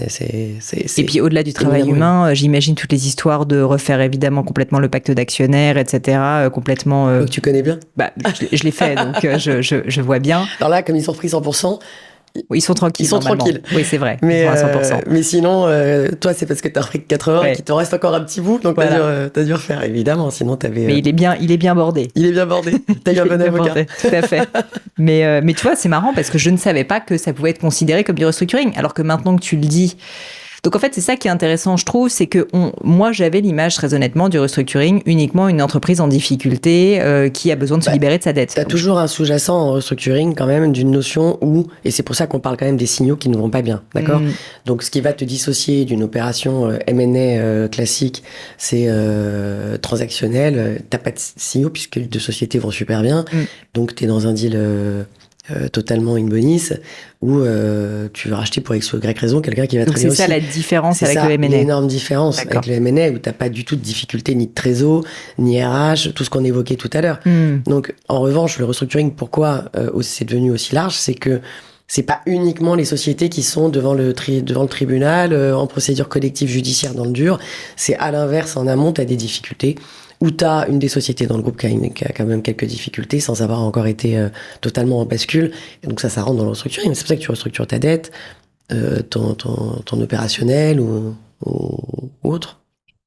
Speaker 2: Et
Speaker 1: puis au-delà du travail humain, j'imagine toutes les histoires de refaire évidemment complètement le pacte d'actionnaires, etc. Complètement.
Speaker 2: Donc tu connais bien.
Speaker 1: Bah, je l'ai fait, donc je vois bien.
Speaker 2: Alors là, comme ils sont pris 100%.
Speaker 1: Oui, ils sont tranquilles. Oui, c'est vrai.
Speaker 2: Mais,
Speaker 1: ils sont à 100%.
Speaker 2: Mais sinon, toi, c'est parce que t'as repris que 4 heures et qu'il te reste encore un petit bout, donc voilà. t'as dû refaire, évidemment. Sinon, t'avais.
Speaker 1: Mais il est bien bordé.
Speaker 2: Il est bien bordé. T'as eu un bon avocat.
Speaker 1: Bordé, tout à fait. Mais tu vois, c'est marrant parce que je ne savais pas que ça pouvait être considéré comme du restructuring, alors que maintenant que tu le dis. Donc en fait, c'est ça qui est intéressant, je trouve, c'est que moi, j'avais l'image, très honnêtement, du restructuring, uniquement une entreprise en difficulté qui a besoin de se libérer de sa dette.
Speaker 2: T'as toujours un sous-jacent en restructuring quand même d'une notion où, et c'est pour ça qu'on parle quand même des signaux qui ne vont pas bien, d'accord ? Donc ce qui va te dissocier d'une opération M&A classique, c'est transactionnel, t'as pas de signaux puisque les deux sociétés vont super bien, donc t'es dans un deal... totalement in bonis, où tu veux racheter pour X ou Y raison quelqu'un qui va très bien aussi.
Speaker 1: Donc c'est ça la différence avec le M&A.
Speaker 2: C'est l'énorme différence avec le M&A où t'as pas du tout de difficulté ni de trésor, ni RH, tout ce qu'on évoquait tout à l'heure. Donc en revanche, le restructuring, pourquoi c'est devenu aussi large, c'est que c'est pas uniquement les sociétés qui sont devant le tribunal, en procédure collective judiciaire dans le dur, c'est à l'inverse, en amont, t'as des difficultés. Où tu as une des sociétés dans le groupe qui a quand même quelques difficultés sans avoir encore été totalement en bascule. Et donc ça rentre dans le restructuring. C'est pour ça que tu restructures ta dette, ton opérationnel ou autre.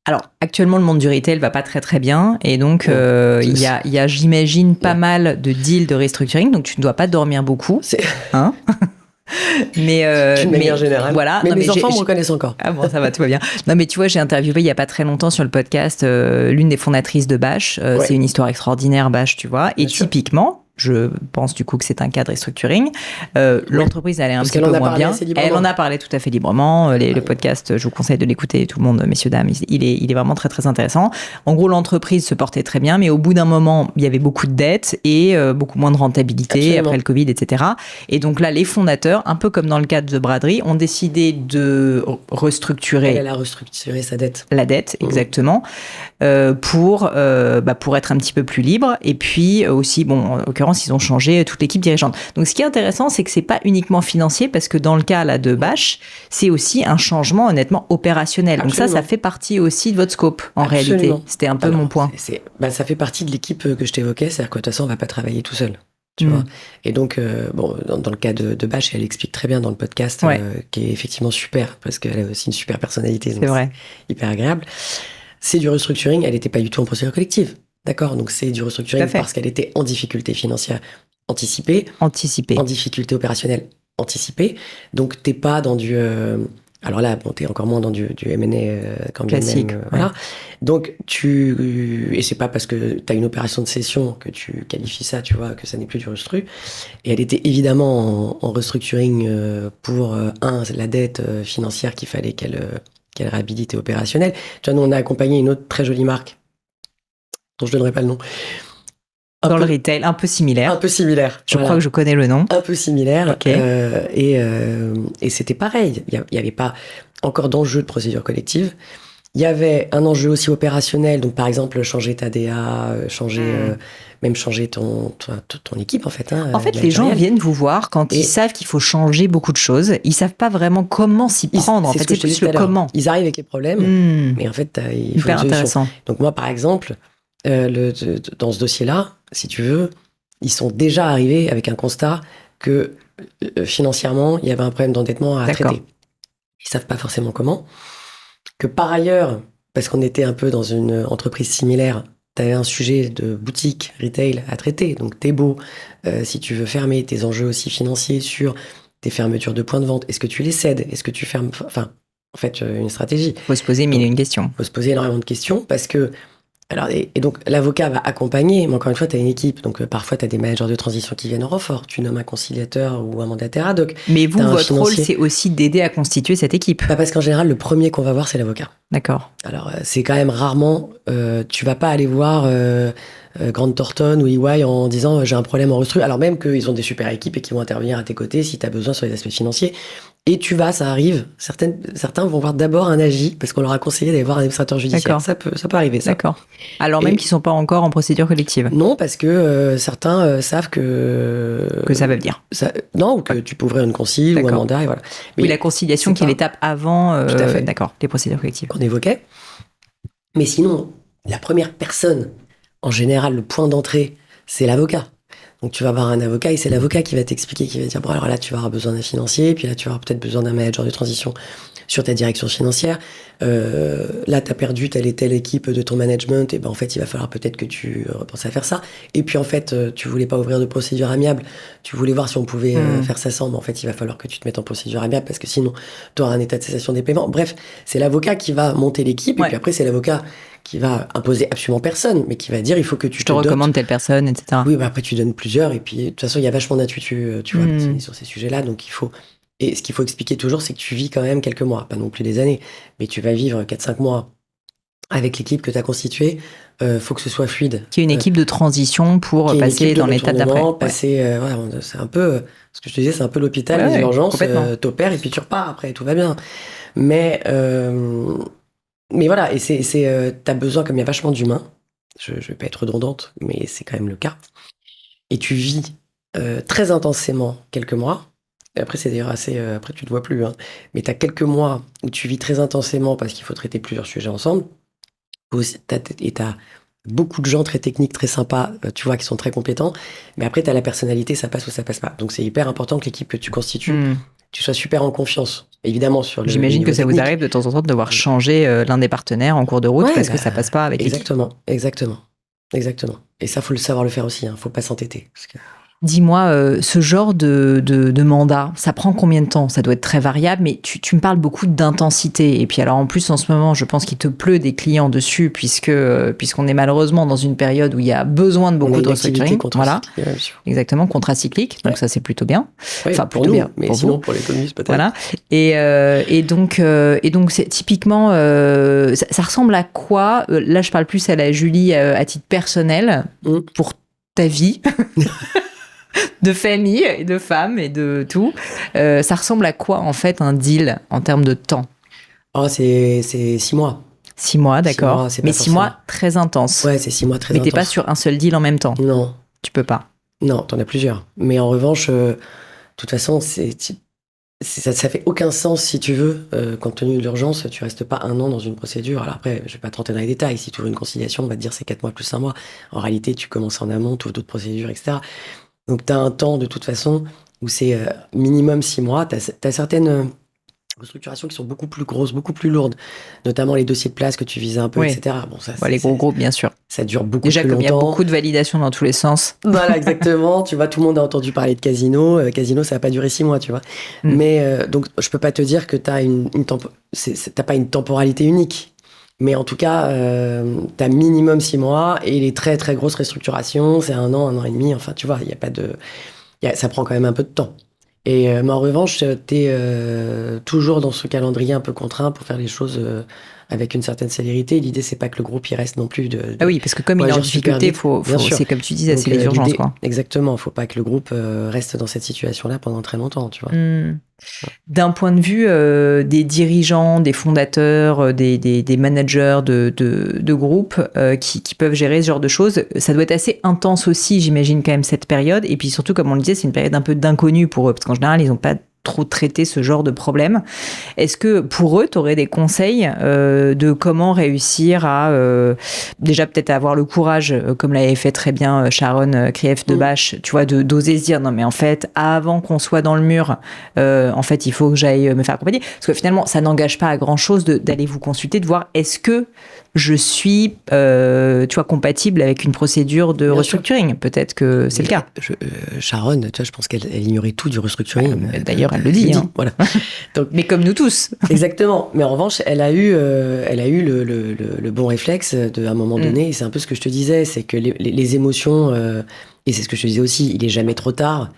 Speaker 1: Alors, actuellement, le monde du retail va pas très très bien. Et donc, il y a, j'imagine, pas mal de deals de restructuring. Donc, tu ne dois pas dormir beaucoup. Hein? Mais
Speaker 2: d'une manière générale.
Speaker 1: Voilà.
Speaker 2: Mais mes enfants me reconnaissent encore.
Speaker 1: Ah bon, ça va, tout va bien. Non, mais tu vois, j'ai interviewé il y a pas très longtemps sur le podcast l'une des fondatrices de Bash. C'est une histoire extraordinaire, Bash, tu vois. Et typiquement, je pense du coup que c'est un cas de restructuring. L'entreprise allait un petit peu moins bien. Elle en a parlé tout à fait librement. Le podcast, je vous conseille de l'écouter, tout le monde, messieurs, dames. Il est vraiment très, très intéressant. En gros, l'entreprise se portait très bien, mais au bout d'un moment, il y avait beaucoup de dettes et beaucoup moins de rentabilité après le Covid, etc. Et donc là, les fondateurs, un peu comme dans le cas de Braderie, ont décidé de restructurer.
Speaker 2: Elle a restructuré sa dette.
Speaker 1: La dette, exactement, pour être un petit peu plus libre. Et puis aussi, bon, en l'occurrence, l'occurrence, ils ont changé toute l'équipe dirigeante. Donc, ce qui est intéressant, c'est que c'est pas uniquement financier, parce que dans le cas là de Bâche, c'est aussi un changement honnêtement opérationnel.
Speaker 2: Absolument.
Speaker 1: Donc ça fait partie aussi de votre scope en réalité. C'était un peu mon point.
Speaker 2: Ça fait partie de l'équipe que je t'évoquais, c'est-à-dire que de toute façon, on va pas travailler tout seul. Tu vois. Et donc, dans le cas de Bâche, elle explique très bien dans le podcast, qui est effectivement super, parce qu'elle a aussi une super personnalité.
Speaker 1: C'est vrai.
Speaker 2: Hyper agréable. C'est du restructuring, elle n'était pas du tout en procédure collective. D'accord? Donc, c'est du restructuring parce qu'elle était en difficulté financière anticipée. En difficulté opérationnelle anticipée. Donc, t'es pas dans du... alors là, bon, t'es encore moins dans du M&A
Speaker 1: classique.
Speaker 2: Voilà. Donc, et c'est pas parce que t'as une opération de cession que tu qualifies ça, tu vois, que ça n'est plus du restru. Et elle était évidemment en restructuring pour, la dette financière qu'il fallait qu'elle réhabilite et opérationnelle. Tu vois, nous, on a accompagné une autre très jolie marque, dont je donnerai pas le nom.
Speaker 1: Dans le retail, un peu similaire.
Speaker 2: Un peu similaire.
Speaker 1: Je crois que je connais le nom.
Speaker 2: Un peu similaire.
Speaker 1: Okay.
Speaker 2: Et c'était pareil. Il n'y avait pas encore d'enjeu de procédure collective. Il y avait un enjeu aussi opérationnel. Donc, par exemple, changer ta DA, même changer ton équipe, en fait.
Speaker 1: En fait, les gens viennent vous voir quand ils savent qu'il faut changer beaucoup de choses. Ils savent pas vraiment comment s'y prendre. En fait, c'est plus le comment.
Speaker 2: Ils arrivent avec les problèmes, mais en fait, il faut une solution.
Speaker 1: Intéressant.
Speaker 2: Donc, moi, par exemple, dans ce dossier-là, si tu veux, ils sont déjà arrivés avec un constat que financièrement, il y avait un problème d'endettement à traiter. Ils savent pas forcément comment. Que par ailleurs, parce qu'on était un peu dans une entreprise similaire, tu avais un sujet de boutique, retail à traiter. Donc t'es beau, si tu veux fermer tes enjeux aussi financiers sur tes fermetures de points de vente, est-ce que tu les cèdes? Est-ce que tu fermes? Enfin, en fait, une stratégie.
Speaker 1: Faut se poser mille et une questions.
Speaker 2: Faut se poser énormément de questions parce que alors, et donc, l'avocat va accompagner, mais encore une fois, tu as une équipe. Donc, parfois, tu as des managers de transition qui viennent en renfort. Tu nommes un conciliateur ou un mandataire ad hoc.
Speaker 1: Mais vous, votre rôle, c'est aussi d'aider à constituer cette équipe.
Speaker 2: Parce qu'en général, le premier qu'on va voir, c'est l'avocat.
Speaker 1: D'accord.
Speaker 2: Alors, c'est quand même rarement... tu vas pas aller voir Grant Thornton ou EY en disant j'ai un problème en restructuration. Alors même qu'ils ont des super équipes et qui vont intervenir à tes côtés si tu as besoin sur les aspects financiers. Et ça arrive, certains vont voir d'abord un AJ parce qu'on leur a conseillé d'aller voir un administrateur judiciaire. Ça peut arriver, ça.
Speaker 1: D'accord. Alors même qu'ils sont pas encore en procédure collective.
Speaker 2: Non, parce que certains savent que
Speaker 1: ça va venir.
Speaker 2: Non, ou que tu peux ouvrir une concile ou un mandat et voilà.
Speaker 1: Mais la conciliation qui est l'étape avant.
Speaker 2: Tout à fait.
Speaker 1: D'accord, les procédures collectives.
Speaker 2: Qu'on évoquait. Mais sinon, la première personne, en général, le point d'entrée, c'est l'avocat. Donc tu vas voir un avocat et c'est l'avocat qui va t'expliquer, qui va dire bon alors là tu vas avoir besoin d'un financier, puis là tu vas avoir peut-être besoin d'un manager de transition sur ta direction financière. Là tu as perdu telle et telle équipe de ton management, et ben en fait il va falloir peut-être que tu repenses à faire ça. Et puis en fait tu voulais pas ouvrir de procédure amiable, tu voulais voir si on pouvait faire ça sans, mais en fait il va falloir que tu te mettes en procédure amiable parce que sinon tu auras un état de cessation des paiements. Bref, c'est l'avocat qui va monter l'équipe et puis après c'est l'avocat qui va imposer absolument personne, mais qui va dire il faut que tu te
Speaker 1: recommandes telle personne, etc.
Speaker 2: Oui, après tu donnes plusieurs, et puis de toute façon il y a vachement d'intuitu, tu vois, sur ces sujets-là, donc il faut... Et ce qu'il faut expliquer toujours, c'est que tu vis quand même quelques mois, pas non plus des années, mais tu vas vivre 4-5 mois avec l'équipe que tu as constituée, faut que ce soit fluide.
Speaker 1: Qui est une équipe de transition pour passer dans l'étape d'après.
Speaker 2: C'est un peu, ce que je te disais, c'est un peu l'hôpital, les urgences, t'opères et puis tu repars après, tout va bien. Mais voilà, et t'as besoin, comme il y a vachement d'humains, je vais pas être redondante, mais c'est quand même le cas, et tu vis très intensément quelques mois. Et après, c'est d'ailleurs assez... après, tu te vois plus, hein. Mais t'as quelques mois où tu vis très intensément parce qu'il faut traiter plusieurs sujets ensemble. Et t'as beaucoup de gens très techniques, très sympas, tu vois, qui sont très compétents. Mais après, t'as la personnalité, ça passe ou ça passe pas. Donc, c'est hyper important que l'équipe que tu constitues, tu sois super en confiance. Évidemment, sur le
Speaker 1: J'imagine que ça
Speaker 2: technique.
Speaker 1: Vous arrive de temps en temps de devoir changer l'un des partenaires en cours de route parce que ça passe pas avec l'équipe.
Speaker 2: Exactement. Et ça, faut le savoir le faire aussi, hein. Faut pas s'entêter. Parce que...
Speaker 1: Dis-moi, ce genre de mandat, ça prend combien de temps? Ça doit être très variable, mais tu me parles beaucoup d'intensité. Et puis alors en plus, en ce moment, je pense qu'il te pleut des clients dessus, puisqu'on est malheureusement dans une période où il y a besoin de beaucoup de restructuring. Voilà, exactement, contracyclique. Donc ça, c'est plutôt bien.
Speaker 2: Ouais, enfin, pour nous, bien, mais pour sinon, vous. Pour l'économiste, peut-être.
Speaker 1: Voilà. Et donc c'est typiquement, ça ressemble à quoi? Là, je parle plus à la Julie à titre personnel, pour ta vie. De famille et de femmes et de tout. Ça ressemble à quoi, en fait, un deal en termes de temps?
Speaker 2: C'est 6 mois.
Speaker 1: 6 mois, d'accord. Mais 6 mois très intenses.
Speaker 2: Ouais, c'est 6 mois très intenses.
Speaker 1: Mais t'es pas sur un seul deal en même temps?
Speaker 2: Non.
Speaker 1: Tu peux pas?
Speaker 2: Non, t'en as plusieurs. Mais en revanche, de toute façon, ça fait aucun sens si tu veux, compte tenu de l'urgence, tu restes pas 1 an dans une procédure. Alors après, je vais pas te rentrer dans les détails. Si tu ouvres une conciliation, on va te dire c'est 4 mois plus 1 mois. En réalité, tu commences en amont, tu ouvres d'autres procédures, etc. Donc tu as un temps de toute façon où c'est minimum 6 mois. Tu as certaines restructurations qui sont beaucoup plus grosses, beaucoup plus lourdes, notamment les dossiers de place que tu visais un peu, etc. Bon, ça,
Speaker 1: les gros groupes, bien sûr.
Speaker 2: Ça dure beaucoup
Speaker 1: déjà,
Speaker 2: plus longtemps.
Speaker 1: Déjà, comme il y a beaucoup de validations dans tous les sens.
Speaker 2: Voilà, exactement. Tu vois, tout le monde a entendu parler de Casino. Casino, ça n'a pas duré 6 mois, tu vois. Mais donc, je peux pas te dire que tu as t'as pas une temporalité unique. Mais en tout cas, tu as minimum 6 mois et les très, très grosses restructurations, c'est 1 an, 1 an et demi. Enfin, tu vois, il y a pas de... ça prend quand même un peu de temps. Mais en revanche, t'es toujours dans ce calendrier un peu contraint pour faire les choses avec une certaine célérité. L'idée, c'est pas que le groupe y reste non plus
Speaker 1: Ah oui, parce que comme il est en difficulté, c'est comme tu disais, c'est les urgences, quoi.
Speaker 2: Exactement, faut pas que le groupe reste dans cette situation-là pendant très longtemps, tu vois.
Speaker 1: D'un point de vue des dirigeants, des fondateurs, des managers de groupes qui peuvent gérer ce genre de choses, ça doit être assez intense aussi, j'imagine, quand même, cette période. Et puis surtout, comme on le disait, c'est une période un peu d'inconnu pour eux, parce qu'en général, ils n'ont pas trop traité ce genre de problème. Est-ce que pour eux, tu aurais des conseils de comment réussir à déjà peut-être avoir le courage, comme l'avait fait très bien Sharon Krief-Debache, tu vois, d'oser se dire non mais en fait, avant qu'on soit dans le mur, en fait, il faut que j'aille me faire accompagner. Parce que finalement, ça n'engage pas à grand-chose d'aller vous consulter, de voir est-ce que je suis, tu vois, compatible avec une procédure de restructuring. Peut-être que c'est le cas.
Speaker 2: Sharon, tu vois, je pense qu'elle ignorait tout du restructuring.
Speaker 1: D'ailleurs, elle le dit. Hein.
Speaker 2: Voilà. Donc,
Speaker 1: mais comme nous tous.
Speaker 2: Exactement. Mais en revanche, elle a eu le bon réflexe à un moment donné. Et c'est un peu ce que je te disais, c'est que les émotions, et c'est ce que je te disais aussi, il est jamais trop tard.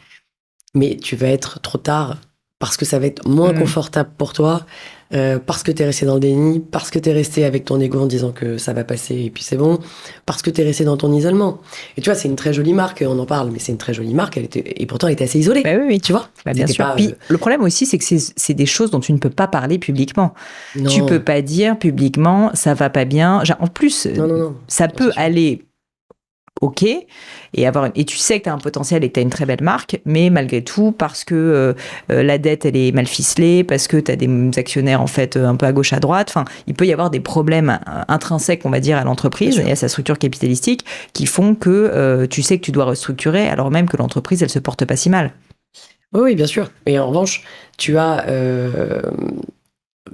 Speaker 2: Mais tu vas être trop tard parce que ça va être moins confortable pour toi, parce que t'es resté dans le déni, parce que t'es resté avec ton ego en disant que ça va passer et puis c'est bon, parce que t'es resté dans ton isolement. Et tu vois, c'est une très jolie marque, on en parle, mais c'est une très jolie marque, et pourtant elle était assez isolée.
Speaker 1: Bah oui,
Speaker 2: tu vois.
Speaker 1: Bah bien sûr. Puis, le problème aussi, c'est que c'est des choses dont tu ne peux pas parler publiquement. Non. Tu peux pas dire publiquement, ça va pas bien. En plus, non. Ça peut aller... ok, et tu sais que tu as un potentiel et que tu as une très belle marque, mais malgré tout, parce que la dette, elle est mal ficelée, parce que tu as des actionnaires, en fait, un peu à gauche, à droite, enfin, il peut y avoir des problèmes intrinsèques, on va dire, à l'entreprise et à sa structure capitalistique qui font que tu sais que tu dois restructurer, alors même que l'entreprise, elle se porte pas si mal.
Speaker 2: Oui, bien sûr. Et en revanche, tu as...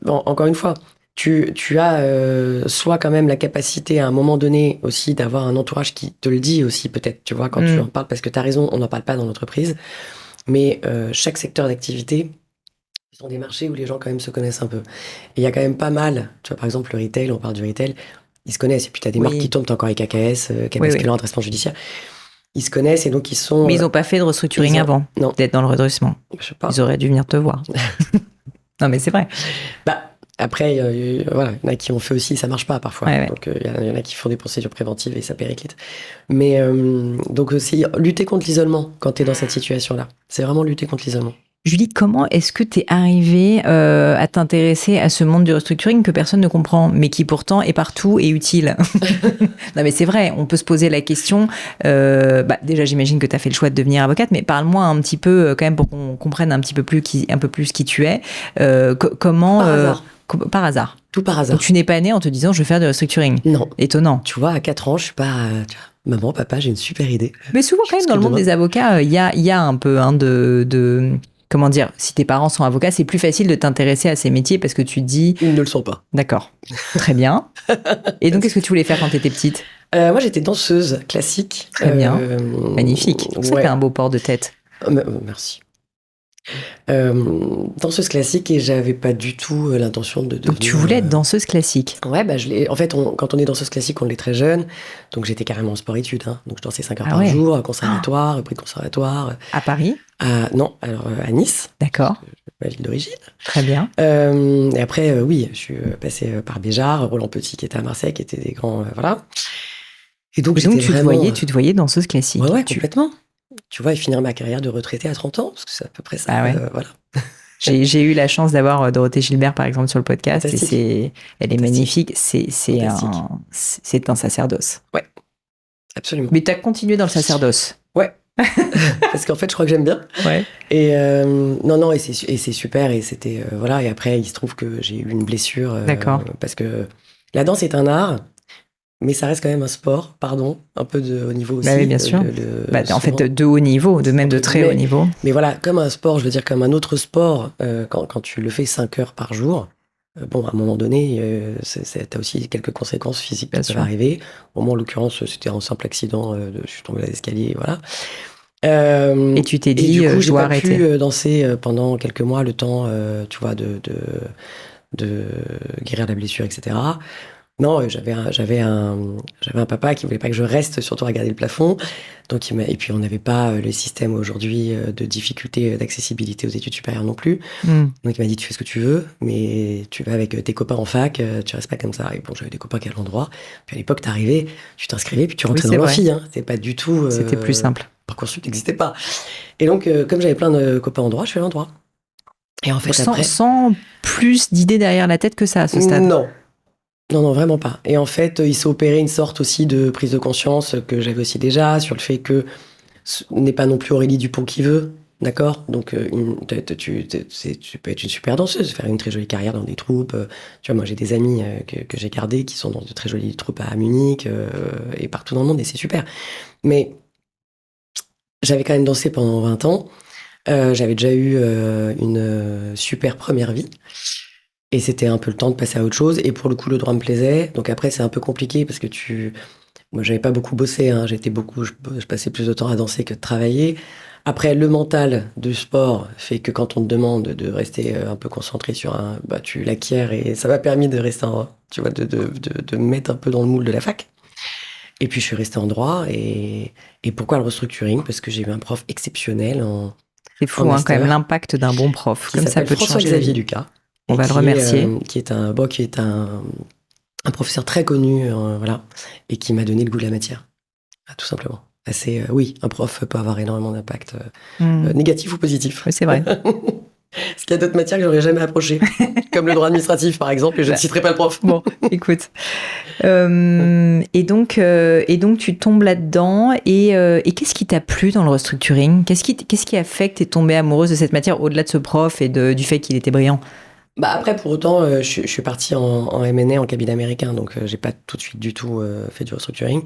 Speaker 2: encore une fois... Tu as soit quand même la capacité à un moment donné aussi d'avoir un entourage qui te le dit aussi peut-être, tu vois, quand tu en parles, parce que tu as raison, on n'en parle pas dans l'entreprise, mais chaque secteur d'activité, ce sont des marchés où les gens quand même se connaissent un peu. Et il y a quand même pas mal, tu vois, par exemple le retail, on parle du retail, ils se connaissent, et puis tu as des marques qui tombent, t'as encore avec KKS, basculant, redressement judiciaire, ils se connaissent et donc ils sont...
Speaker 1: Mais ils n'ont pas fait de restructuring avant, d'être dans le redressement.
Speaker 2: Je sais pas.
Speaker 1: Ils auraient dû venir te voir. Non mais c'est vrai.
Speaker 2: Après, voilà, il y en a qui ont fait aussi, ça marche pas parfois. Ouais. Donc, il y en a qui font des procédures préventives et ça périclite. Mais donc aussi, lutter contre l'isolement quand tu es dans cette situation-là. C'est vraiment lutter contre l'isolement.
Speaker 1: Julie, comment est-ce que tu es arrivée à t'intéresser à ce monde du restructuring que personne ne comprend, mais qui pourtant est partout et utile? Non mais c'est vrai, on peut se poser la question. Déjà, j'imagine que tu as fait le choix de devenir avocate, mais parle-moi un petit peu quand même pour qu'on comprenne un peu plus qui tu es. Comment... Par hasard.
Speaker 2: Tout par hasard.
Speaker 1: Donc tu n'es pas née en te disant je vais faire du restructuring.
Speaker 2: Non.
Speaker 1: Étonnant.
Speaker 2: Tu vois, à 4 ans, je suis pas... maman, papa, j'ai une super idée.
Speaker 1: Mais souvent quand même dans le monde des avocats, il y a un peu de... Comment dire, si tes parents sont avocats, c'est plus facile de t'intéresser à ces métiers parce que tu te dis...
Speaker 2: Ils ne le sont pas.
Speaker 1: D'accord. Très bien. Et donc, qu'est-ce que tu voulais faire quand tu étais petite?
Speaker 2: Moi, j'étais danseuse classique.
Speaker 1: Très bien. Magnifique. Ça fait un beau port de tête.
Speaker 2: Merci. Danseuse classique et j'avais pas du tout l'intention de devenir...
Speaker 1: Donc tu voulais être danseuse classique?
Speaker 2: Ouais, en fait, quand on est danseuse classique, on l'est très jeune. Donc j'étais carrément en sport-études. Hein. Donc je dansais 5 heures par jour, conservatoire, prix de conservatoire.
Speaker 1: À Paris?
Speaker 2: Non, alors à Nice.
Speaker 1: D'accord.
Speaker 2: Ma ville d'origine.
Speaker 1: Très bien.
Speaker 2: Et après, oui, je suis passée par Béjart, Roland Petit qui était à Marseille, qui étaient des grands... voilà. Et donc
Speaker 1: tu te voyais danseuse classique?
Speaker 2: Ouais, complètement. Tu vois, et finir ma carrière de retraitée à 30 ans, parce que c'est à peu près ça.
Speaker 1: Ah ouais.
Speaker 2: Voilà.
Speaker 1: J'ai eu la chance d'avoir Dorothée Gilbert, par exemple, sur le podcast. Et elle est magnifique. C'est un sacerdoce.
Speaker 2: Ouais, absolument.
Speaker 1: Mais tu as continué dans le sacerdoce?
Speaker 2: Ouais. Parce qu'en fait, je crois que j'aime bien.
Speaker 1: Ouais.
Speaker 2: Et non, et c'est super. Et c'était voilà. Et après, il se trouve que j'ai eu une blessure.
Speaker 1: D'accord.
Speaker 2: Parce que la danse est un art, mais ça reste quand même un sport. Pardon, un peu de haut niveau aussi.
Speaker 1: Bah oui, bien sûr. En fait, de haut niveau, même de très haut niveau.
Speaker 2: Mais voilà, comme un sport, je veux dire, comme un autre sport, quand tu le fais 5 heures par jour, bon, à un moment donné, t'as aussi quelques conséquences physiques qui peuvent arriver. Au moins, en l'occurrence, c'était un simple accident. Je suis tombé à l'escalier, voilà.
Speaker 1: Et tu t'es dit,
Speaker 2: du coup,
Speaker 1: je dois
Speaker 2: j'ai pas
Speaker 1: arrêter.
Speaker 2: pu danser pendant quelques mois, le temps, tu vois, de guérir la blessure, etc. Non, j'avais un papa qui voulait pas que je reste surtout à regarder le plafond. Donc et puis on n'avait pas le système aujourd'hui de difficulté d'accessibilité aux études supérieures non plus. Donc il m'a dit tu fais ce que tu veux, mais tu vas avec tes copains en fac, tu restes pas comme ça. Et bon, j'avais des copains qui allaient à l'endroit. Puis à l'époque, t'arrivais, tu t'inscrivais, puis tu rentrais dans l'amphi. Hein. C'était pas du tout.
Speaker 1: C'était plus simple.
Speaker 2: Parcoursup n'existait pas. Et donc comme j'avais plein de copains en droit, je suis allé en droit. Et en fait
Speaker 1: sans plus d'idées derrière la tête que ça à ce stade.
Speaker 2: Non, vraiment pas. Et en fait, il s'est opéré une sorte aussi de prise de conscience que j'avais aussi déjà sur le fait que ce n'est pas non plus Aurélie Dupont qui veut, d'accord ? Donc, tu peux être une super danseuse, faire une très jolie carrière dans des troupes. Tu vois, moi, j'ai des amis que j'ai gardés qui sont dans de très jolies troupes à Munich et partout dans le monde, et c'est super. Mais j'avais quand même dansé pendant 20 ans. J'avais déjà eu une super première vie. Et c'était un peu le temps de passer à autre chose. Et pour le coup, le droit me plaisait. Donc après, c'est un peu compliqué parce que moi, j'avais pas beaucoup bossé. Hein. Je passais plus de temps à danser que de travailler. Après, le mental du sport fait que quand on te demande de rester un peu concentré sur tu l'acquiers et ça m'a permis de rester tu vois, de me mettre un peu dans le moule de la fac. Et puis, je suis resté en droit. Et pourquoi le restructuring? Parce que j'ai eu un prof exceptionnel
Speaker 1: C'est fou, quand même, l'impact d'un bon prof. Comme ça peut changer.
Speaker 2: François-Xavier Lucas.
Speaker 1: On va le remercier.
Speaker 2: Qui est un professeur très connu, voilà, et qui m'a donné le goût de la matière, tout simplement. Oui, un prof peut avoir énormément d'impact, négatif ou positif.
Speaker 1: Oui, c'est vrai.
Speaker 2: Parce qu'il y a d'autres matières que j'aurais jamais approchées, comme le droit administratif, par exemple, et je ne citerai pas le prof.
Speaker 1: Bon, écoute. Et donc, tu tombes là-dedans. Et qu'est-ce qui t'a plu dans le restructuring ? Qu'est-ce qui a fait que tu es tombée amoureuse de cette matière, au-delà de ce prof et du fait qu'il était brillant ?
Speaker 2: Après, pour autant, je suis partie en M&A, en cabinet américain, donc j'ai pas tout de suite du tout fait du restructuring.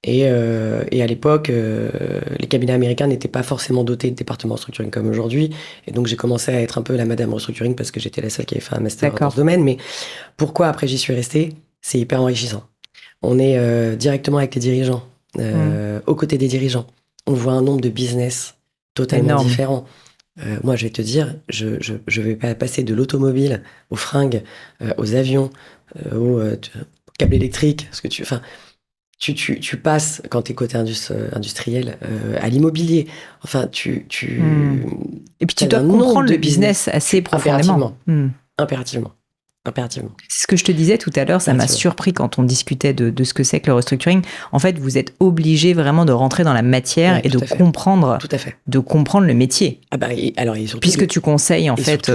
Speaker 2: Et à l'époque, les cabinets américains n'étaient pas forcément dotés de départements restructuring comme aujourd'hui. Et donc, j'ai commencé à être un peu la madame restructuring parce que j'étais la seule qui avait fait un master dans ce domaine. Mais pourquoi après j'y suis restée ? C'est hyper enrichissant. On est directement avec les dirigeants, aux côtés des dirigeants. On voit un nombre de business totalement différent. Moi, je vais te dire, je vais pas passer de l'automobile aux fringues, aux avions, aux câbles électriques, ce que tu passes quand t'es côté industriel à l'immobilier. Enfin, et
Speaker 1: puis tu dois comprendre le business assez profondément.
Speaker 2: Impérativement.
Speaker 1: C'est ce que je te disais tout à l'heure, ça m'a surpris quand on discutait de ce que c'est que le restructuring. En fait, vous êtes obligé vraiment de rentrer dans la matière et de comprendre, de comprendre le métier.
Speaker 2: Alors, et surtout
Speaker 1: puisque tu conseilles en fait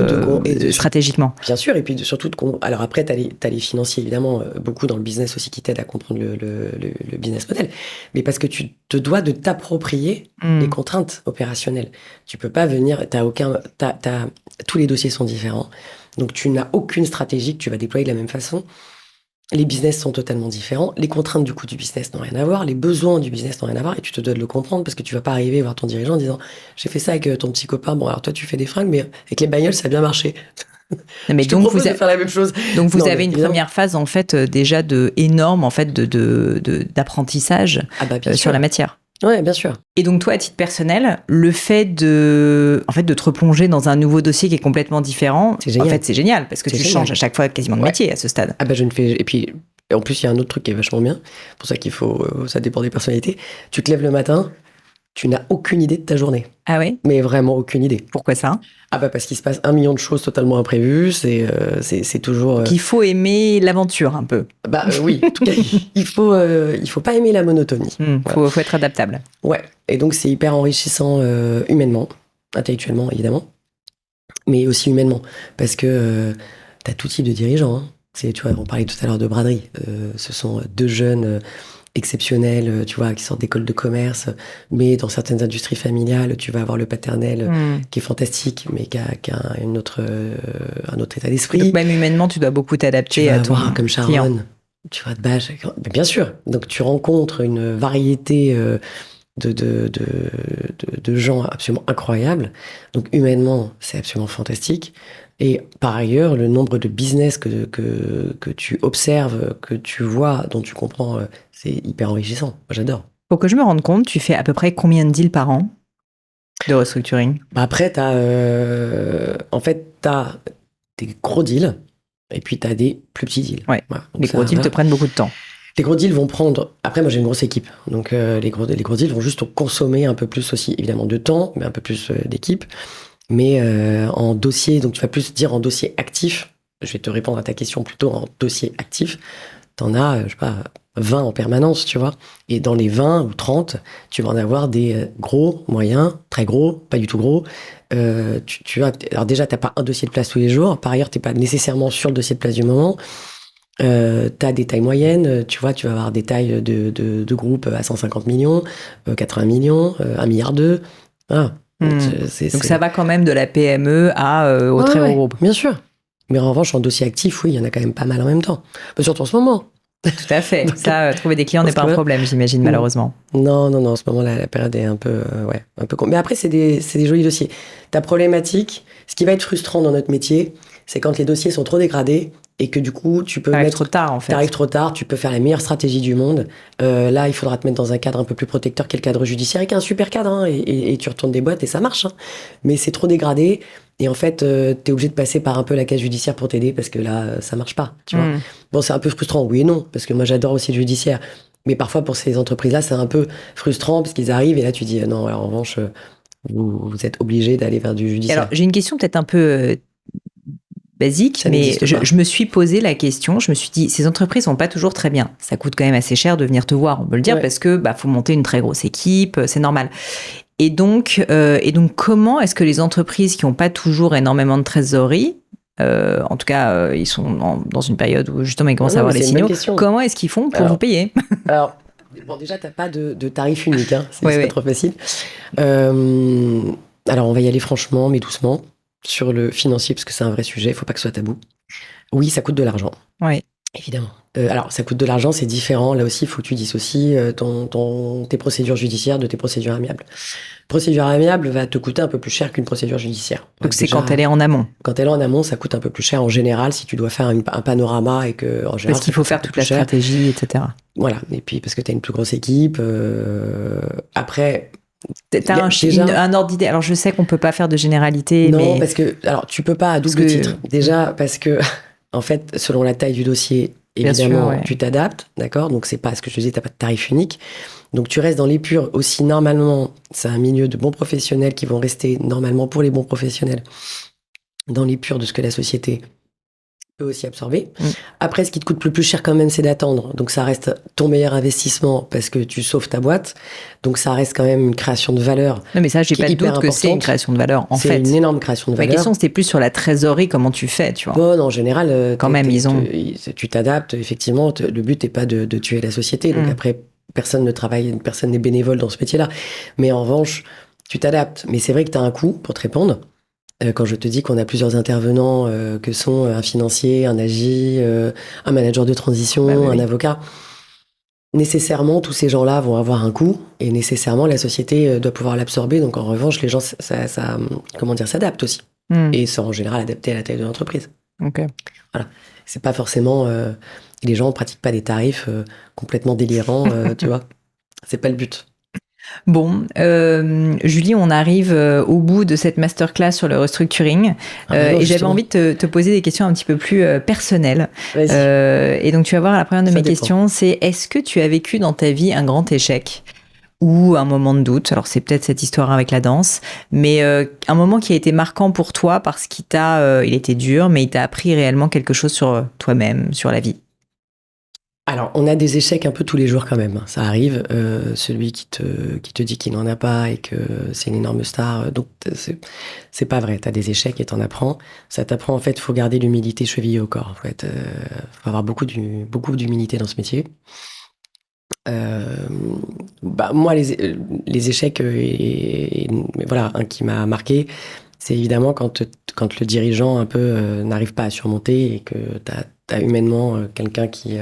Speaker 1: stratégiquement.
Speaker 2: Bien sûr, et puis surtout alors après, t'as les financiers évidemment, beaucoup dans le business aussi qui t'aident à comprendre le business model, mais parce que tu te dois de t'approprier les contraintes opérationnelles. Tu peux pas venir, tous les dossiers sont différents. Donc, tu n'as aucune stratégie que tu vas déployer de la même façon. Les business sont totalement différents. Les contraintes du coup du business n'ont rien à voir. Les besoins du business n'ont rien à voir. Et tu te dois de le comprendre parce que tu vas pas arriver voir ton dirigeant en disant « J'ai fait ça avec ton petit copain. Bon, alors toi, tu fais des fringues, mais avec les bagnoles, ça a bien marché. »
Speaker 1: Mais
Speaker 2: donc, vous de faire la même chose.
Speaker 1: Donc, vous avez une première phase, en fait, déjà énorme, en fait, d'apprentissage sur la matière.
Speaker 2: Ouais, bien sûr.
Speaker 1: Et donc, toi, à titre personnel, le fait de te replonger dans un nouveau dossier qui est complètement différent, en fait, c'est génial parce que tu changes à chaque fois quasiment de métier à ce stade.
Speaker 2: Et puis, en plus, il y a un autre truc qui est vachement bien. Pour ça ça dépend des personnalités. Tu te lèves le matin, tu n'as aucune idée de ta journée.
Speaker 1: Ah oui ?
Speaker 2: Mais vraiment aucune idée.
Speaker 1: Pourquoi ça ?
Speaker 2: Parce qu'il se passe 1 million de choses totalement imprévues. C'est toujours.
Speaker 1: Qu'il faut aimer l'aventure un peu.
Speaker 2: Oui. En tout cas, il faut pas aimer la monotonie.
Speaker 1: Faut être adaptable.
Speaker 2: Ouais. Et donc c'est hyper enrichissant humainement, intellectuellement évidemment, mais aussi humainement, parce que t'as tout type de dirigeants. Hein. Tu vois, on parlait tout à l'heure de braderie. Ce sont 2 jeunes exceptionnels, tu vois, qui sortent d'écoles de commerce, mais dans certaines industries familiales, tu vas avoir le paternel qui est fantastique, mais qui a un autre état d'esprit.
Speaker 1: Donc même humainement, tu dois beaucoup t'adapter à ton
Speaker 2: comme Sharon,
Speaker 1: client.
Speaker 2: tu vois, mais bien sûr. Donc tu rencontres une variété de gens absolument incroyables. Donc humainement, c'est absolument fantastique. Et par ailleurs, le nombre de business que tu observes, que tu vois, dont tu comprends, c'est hyper enrichissant. Moi, j'adore.
Speaker 1: Pour que je me rende compte, tu fais à peu près combien de deals par an de restructuring?
Speaker 2: Après, en fait, t'as des gros deals et puis t'as des plus petits deals.
Speaker 1: Ouais.
Speaker 2: Voilà.
Speaker 1: Les gros deals te prennent beaucoup de temps.
Speaker 2: Les gros deals vont prendre... Après, moi, j'ai une grosse équipe. Donc, les gros deals vont juste consommer un peu plus aussi, évidemment, de temps, mais un peu plus d'équipe. Mais en dossier, donc tu vas plus dire en dossier actif, je vais te répondre à ta question plutôt en dossier actif, t'en as, je sais pas, 20 en permanence, tu vois. Et dans les 20 ou 30, tu vas en avoir des gros, moyens, très gros, pas du tout gros. Alors déjà, t'as pas un dossier de place tous les jours. Par ailleurs, t'es pas nécessairement sur le dossier de place du moment. T'as des tailles moyennes, tu vois, tu vas avoir des tailles de groupes à 150 millions, 80 millions, 1,2 milliard. Voilà.
Speaker 1: Donc ça va quand même de la PME au très gros groupe.
Speaker 2: Bien sûr. Mais en revanche, en dossier actif, oui, il y en a quand même pas mal en même temps. Surtout en ce moment.
Speaker 1: Tout à fait. Donc, ça, trouver des clients n'est pas un problème, j'imagine, malheureusement.
Speaker 2: Non, en ce moment, la période est un peu Mais après, c'est des jolis dossiers. Ta problématique, ce qui va être frustrant dans notre métier, c'est quand les dossiers sont trop dégradés et que du coup, tu peux
Speaker 1: T'arrives trop tard, en fait.
Speaker 2: T'arrives trop tard, tu peux faire la meilleure stratégie du monde. Là, il faudra te mettre dans un cadre un peu plus protecteur qu'est le cadre judiciaire, et qui est un super cadre, hein, et tu retournes des boîtes et ça marche. Hein. Mais c'est trop dégradé. Et en fait, t'es obligé de passer par un peu la case judiciaire pour t'aider parce que là, ça marche pas. Tu vois. Bon, c'est un peu frustrant, oui et non, parce que moi, j'adore aussi le judiciaire. Mais parfois, pour ces entreprises-là, c'est un peu frustrant parce qu'ils arrivent et là, tu dis non, alors, en revanche, vous êtes obligé d'aller vers du judiciaire.
Speaker 1: Alors, j'ai une question peut-être un peu basique, mais je me suis posé la question, je me suis dit, ces entreprises sont pas toujours très bien. Ça coûte quand même assez cher de venir te voir, on peut le dire, parce que faut monter une très grosse équipe, c'est normal. Et donc comment est-ce que les entreprises qui n'ont pas toujours énormément de trésorerie, en tout cas, ils sont dans une période où justement ils commencent à avoir les signaux, comment est-ce qu'ils font pour vous payer?
Speaker 2: Alors, bon, déjà, tu n'as pas de tarif unique, hein, c'est pas trop facile. Alors, on va y aller franchement, mais doucement, sur le financier, parce que c'est un vrai sujet, il ne faut pas que ce soit tabou. Oui, ça coûte de l'argent.
Speaker 1: Oui.
Speaker 2: Évidemment. Alors, ça coûte de l'argent, c'est différent. Là aussi, il faut que tu dissocies tes procédures judiciaires de tes procédures amiables. Procédure amiable va te coûter un peu plus cher qu'une procédure judiciaire.
Speaker 1: Donc, c'est quand elle est en amont.
Speaker 2: Quand elle est en amont, ça coûte un peu plus cher en général si tu dois faire un panorama et que, en général.
Speaker 1: Parce qu'il faut faire toute la stratégie, etc.
Speaker 2: Voilà. Et puis, parce que tu as une plus grosse équipe. Après.
Speaker 1: T'as un ordre d'idée. Alors, je sais qu'on peut pas faire de généralité,
Speaker 2: non, parce que, alors, tu peux pas à double titre. Déjà, parce que, en fait, selon la taille du dossier, évidemment, tu t'adaptes, d'accord? Donc, c'est pas ce que je te disais, t'as pas de tarif unique. Donc, tu restes dans l'épure aussi. Normalement, c'est un milieu de bons professionnels qui vont rester, normalement, pour les bons professionnels, dans l'épure de ce que la société peut aussi absorber. Après, ce qui te coûte le plus cher quand même, c'est d'attendre. Donc, ça reste ton meilleur investissement parce que tu sauves ta boîte. Donc, ça reste quand même une création de valeur.
Speaker 1: Non, mais ça, j'ai pas de doute que c'est une création de valeur. En fait,
Speaker 2: c'est une énorme création de valeur.
Speaker 1: Ma question, c'était plus sur la trésorerie, comment tu fais, tu vois.
Speaker 2: Bon, en général,
Speaker 1: quand même,
Speaker 2: tu t'adaptes. Effectivement, le but n'est pas de tuer la société. Donc, après, personne n'est bénévole dans ce métier-là. Mais en revanche, tu t'adaptes. Mais c'est vrai que tu as un coût pour te répondre. Quand je te dis qu'on a plusieurs intervenants que sont un financier, un AGI, un manager de transition, un avocat, nécessairement, tous ces gens-là vont avoir un coût et nécessairement, la société doit pouvoir l'absorber. Donc, en revanche, les gens s'adaptent aussi. Et sont en général adaptés à la taille de l'entreprise.
Speaker 1: Okay.
Speaker 2: Voilà. C'est pas forcément... les gens ne pratiquent pas des tarifs complètement délirants, tu vois. C'est pas le but.
Speaker 1: Bon, Julie, on arrive au bout de cette masterclass sur le restructuring et j'avais envie de te poser des questions un petit peu plus personnelles. Et donc, tu vas voir, la première de mes questions, c'est est-ce que tu as vécu dans ta vie un grand échec ou un moment de doute? Alors, c'est peut-être cette histoire avec la danse, mais un moment qui a été marquant pour toi parce il était dur, mais il t'a appris réellement quelque chose sur toi-même, sur la vie.
Speaker 2: Alors, on a des échecs un peu tous les jours quand même. Ça arrive. Celui qui te dit qu'il n'en a pas et que c'est une énorme star. Donc, c'est pas vrai. T'as des échecs et t'en apprends. Ça t'apprend, en fait, faut garder l'humilité chevillée au corps. En fait, faut avoir beaucoup d'humilité dans ce métier. Moi, les échecs, mais voilà, un qui m'a marqué, c'est évidemment quand le dirigeant un peu n'arrive pas à surmonter et que t'as humainement quelqu'un qui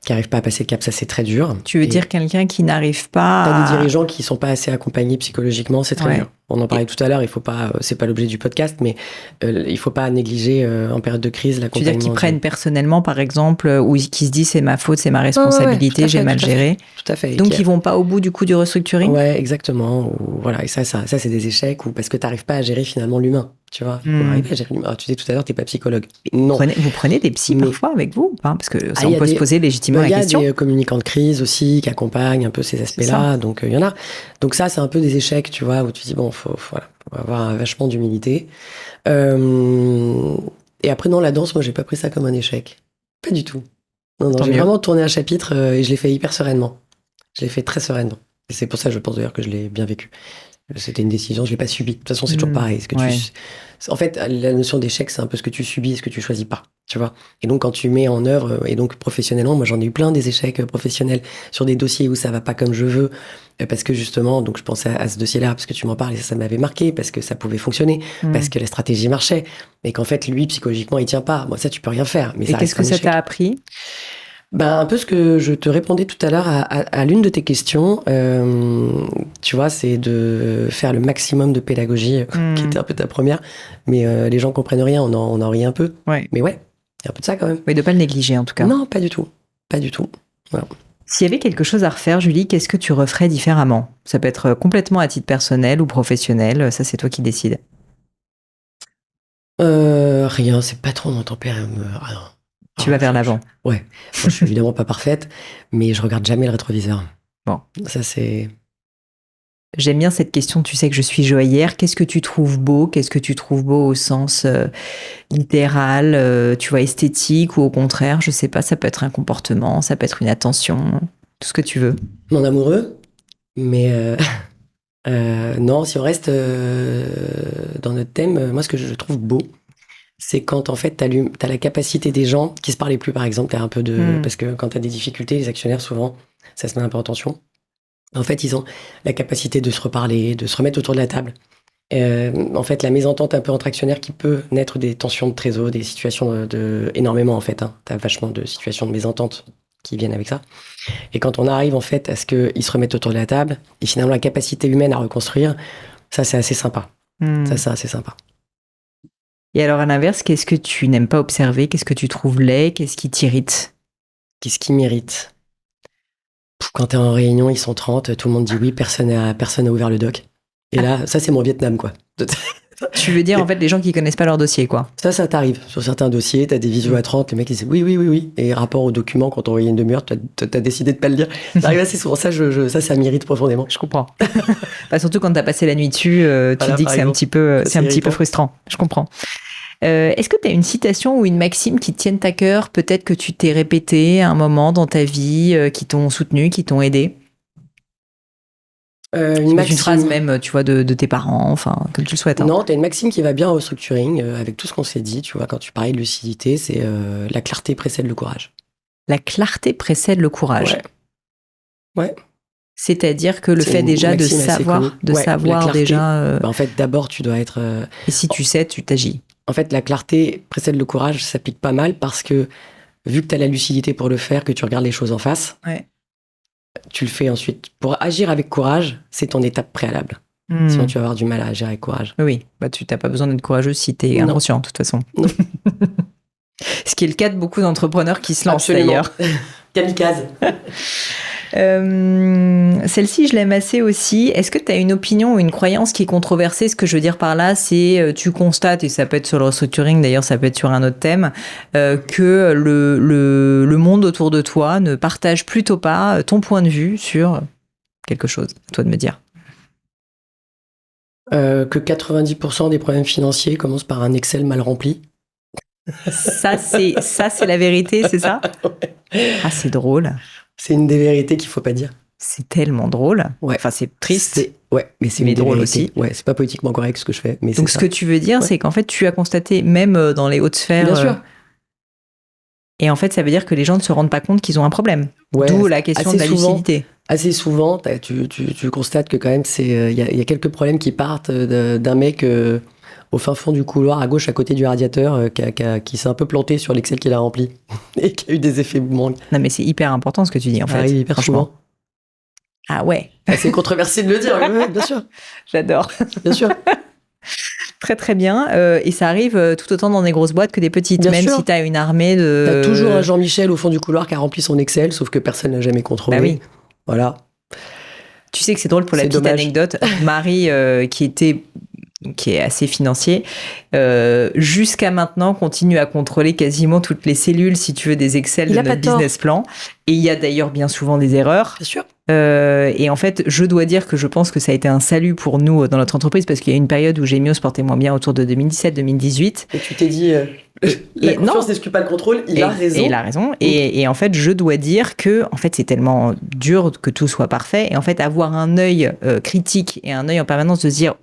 Speaker 2: arrive pas à passer le cap, ça c'est très dur.
Speaker 1: Tu veux dire quelqu'un qui n'arrive pas
Speaker 2: T'as des dirigeants qui sont pas assez accompagnés psychologiquement, c'est très dur. On en parlait tout à l'heure, il faut pas, c'est pas l'objet du podcast, mais il faut pas négliger en période de crise l'accompagnement.
Speaker 1: Tu veux dire qu'ils prennent personnellement, par exemple, ou qui se disent c'est ma faute, c'est ma responsabilité, j'ai mal géré.
Speaker 2: Tout à fait.
Speaker 1: Donc ils vont pas au bout du coup du restructuring.
Speaker 2: Ouais, exactement. Voilà, et ça c'est des échecs ou parce que t'arrives pas à gérer finalement l'humain. Tu vois, il faut arriver à gérer l'humain. Tu disais tout à l'heure, t'es pas psychologue. Non.
Speaker 1: Vous prenez des psys parfois avec vous, hein, parce que ça, on peut se poser légitimement la question.
Speaker 2: Il y a des communicants de crise aussi qui accompagnent un peu ces aspects-là. Donc il y en a. Donc ça, c'est un peu des échecs, tu vois, où tu dis bon, faut avoir vachement d'humilité. Et après, non, la danse, moi, j'ai pas pris ça comme un échec. Pas du tout. Non, j'ai vraiment tourné un chapitre et je l'ai fait hyper sereinement. Je l'ai fait très sereinement. Et c'est pour ça, je pense d'ailleurs que je l'ai bien vécu. C'était une décision, je l'ai pas subie. De toute façon, c'est toujours pareil. En fait, la notion d'échec, c'est un peu ce que tu subis et ce que tu choisis pas, tu vois. Et donc, quand tu mets en œuvre, et donc professionnellement, moi, j'en ai eu plein des échecs professionnels sur des dossiers où ça va pas comme je veux, parce que justement, donc je pensais à ce dossier-là, parce que tu m'en parles et ça m'avait marqué, parce que ça pouvait fonctionner, parce que la stratégie marchait, mais qu'en fait, lui, psychologiquement, il tient pas. Moi, ça, tu peux rien faire. Mais
Speaker 1: et qu'est-ce que ça t'a appris ?
Speaker 2: Un peu ce que je te répondais tout à l'heure à l'une de tes questions, tu vois, c'est de faire le maximum de pédagogie, qui était un peu ta première, mais les gens comprennent rien, on en rit un peu.
Speaker 1: Ouais.
Speaker 2: Mais ouais, il y a un peu de ça quand même.
Speaker 1: Oui, de pas le négliger en tout cas.
Speaker 2: Non, pas du tout. Pas du tout. Voilà.
Speaker 1: S'il y avait quelque chose à refaire, Julie, qu'est-ce que tu referais différemment ? Ça peut être complètement à titre personnel ou professionnel, ça c'est toi qui décides.
Speaker 2: Rien, c'est pas trop mon tempérament.
Speaker 1: Tu vas vers l'avant.
Speaker 2: Ouais. Moi, je suis évidemment pas parfaite, mais je regarde jamais le rétroviseur.
Speaker 1: Bon.
Speaker 2: Ça, c'est...
Speaker 1: J'aime bien cette question, tu sais que je suis joaillère. Qu'est-ce que tu trouves beau ? Qu'est-ce que tu trouves beau au sens littéral, tu vois, esthétique ou au contraire, je sais pas, ça peut être un comportement, ça peut être une attention, tout ce que tu veux.
Speaker 2: Mon amoureux, mais non, si on reste dans notre thème, moi, ce que je trouve beau, c'est quand, en fait, t'as la capacité des gens qui se parlaient plus, par exemple, t'as un peu de... Parce que quand t'as des difficultés, les actionnaires, souvent, ça se met un peu en tension. En fait, ils ont la capacité de se reparler, de se remettre autour de la table. En fait, la mésentente un peu entre actionnaires qui peut naître des tensions de trésor, des situations énormément, en fait. Hein. T'as vachement de situations de mésentente qui viennent avec ça. Et quand on arrive, en fait, à ce qu'ils se remettent autour de la table, et finalement, la capacité humaine à reconstruire, ça, c'est assez sympa. Ça, c'est assez sympa.
Speaker 1: Et alors, à l'inverse, qu'est-ce que tu n'aimes pas observer ? Qu'est-ce que tu trouves laid ? Qu'est-ce qui t'irrite ?
Speaker 2: Qu'est-ce qui m'irrite ? Quand t'es en réunion, ils sont 30, tout le monde dit oui, personne n'a ouvert le doc. Et là, ça, c'est mon Vietnam, quoi.
Speaker 1: Tu veux dire, en fait, les gens qui connaissent pas leur dossier, quoi.
Speaker 2: Ça t'arrive. Sur certains dossiers, t'as des visios à 30, les mecs, ils disent oui. Et rapport au document, quand on voyait une demi-heure, t'as décidé de pas le lire. Ça arrive assez souvent. Ça m'irrite profondément.
Speaker 1: Je comprends. Surtout quand t'as passé la nuit dessus, tu te dis que c'est un petit peu frustrant. Je comprends. Est-ce que tu as une citation ou une maxime qui te tiennent à cœur, peut-être que tu t'es répété à un moment dans ta vie, qui t'ont soutenu, qui t'ont aidé ? Une phrase même, tu vois, de tes parents, enfin, comme tu le souhaites. Hein.
Speaker 2: Non, t'as une maxime qui va bien au structuring, avec tout ce qu'on s'est dit, tu vois, quand tu parlais de lucidité, c'est la clarté précède le courage.
Speaker 1: La clarté précède le courage.
Speaker 2: Ouais.
Speaker 1: C'est-à-dire que le fait déjà de savoir déjà...
Speaker 2: En fait, d'abord, tu dois être...
Speaker 1: Et si tu sais, tu t'agis.
Speaker 2: En fait, la clarté précède le courage, ça s'applique pas mal parce que, vu que tu as la lucidité pour le faire, que tu regardes les choses en face, tu le fais ensuite. Pour agir avec courage, c'est ton étape préalable. Sinon, tu vas avoir du mal à agir avec courage.
Speaker 1: Oui, tu n'as pas besoin d'être courageux si tu es inconscient, de toute façon.
Speaker 2: Non.
Speaker 1: Ce qui est le cas de beaucoup d'entrepreneurs qui se lancent, d'ailleurs.
Speaker 2: Kamikaze.
Speaker 1: Celle-ci, je l'aime assez aussi. Est-ce que tu as une opinion ou une croyance qui est controversée ? Ce que je veux dire par là, c'est tu constates, et ça peut être sur le restructuring, d'ailleurs ça peut être sur un autre thème, que le monde autour de toi ne partage plutôt pas ton point de vue sur quelque chose. À toi de me dire.
Speaker 2: Que 90% des problèmes financiers commencent par un Excel mal rempli.
Speaker 1: Ça, c'est la vérité, c'est ça ? Ouais. Ah, c'est drôle.
Speaker 2: C'est une des vérités qu'il faut pas dire.
Speaker 1: C'est tellement drôle.
Speaker 2: Ouais.
Speaker 1: Enfin, c'est triste.
Speaker 2: Mais c'est
Speaker 1: drôle aussi.
Speaker 2: Ouais, c'est pas politiquement correct ce que je fais. Mais
Speaker 1: donc, ce que tu veux dire, c'est qu'en fait, tu as constaté, même dans les hautes sphères.
Speaker 2: Bien sûr.
Speaker 1: Et en fait, ça veut dire que les gens ne se rendent pas compte qu'ils ont un problème.
Speaker 2: Ouais,
Speaker 1: D'où la question de la lucidité.
Speaker 2: Assez souvent, tu constates que quand même, il y a quelques problèmes qui partent d'un mec au fin fond du couloir, à gauche, à côté du radiateur, qui s'est un peu planté sur l'Excel qu'il a rempli et qui a eu des effets boomerang.
Speaker 1: Non, mais c'est hyper important ce que tu dis, en fait.
Speaker 2: Oui, hyper souvent.
Speaker 1: Ah ouais.
Speaker 2: C'est controversé de le dire, oui, bien sûr.
Speaker 1: J'adore.
Speaker 2: Bien sûr.
Speaker 1: Très très bien. Et ça arrive tout autant dans des grosses boîtes que des petites,
Speaker 2: bien
Speaker 1: même
Speaker 2: sûr.
Speaker 1: si tu as une armée de...
Speaker 2: T'as toujours un Jean-Michel au fond du couloir qui a rempli son Excel, sauf que personne n'a jamais contrôlé.
Speaker 1: Bah oui.
Speaker 2: Voilà.
Speaker 1: Tu sais que c'est drôle pour la petite anecdote. Marie, qui est assez financier, jusqu'à maintenant continue à contrôler quasiment toutes les cellules, si tu veux, des Excel de notre business plan. Et il y a d'ailleurs bien souvent des erreurs.
Speaker 2: Bien sûr.
Speaker 1: Et en fait, je dois dire que je pense que ça a été un salut pour nous dans notre entreprise, parce qu'il y a une période où Gémio se portait moins bien, autour de 2017-2018.
Speaker 2: Et tu t'es dit, la confiance n'exclut pas le contrôle, il a raison.
Speaker 1: Et il a raison. Et en fait, je dois dire que en fait, c'est tellement dur que tout soit parfait. Et en fait, avoir un œil critique et un œil en permanence de se dire,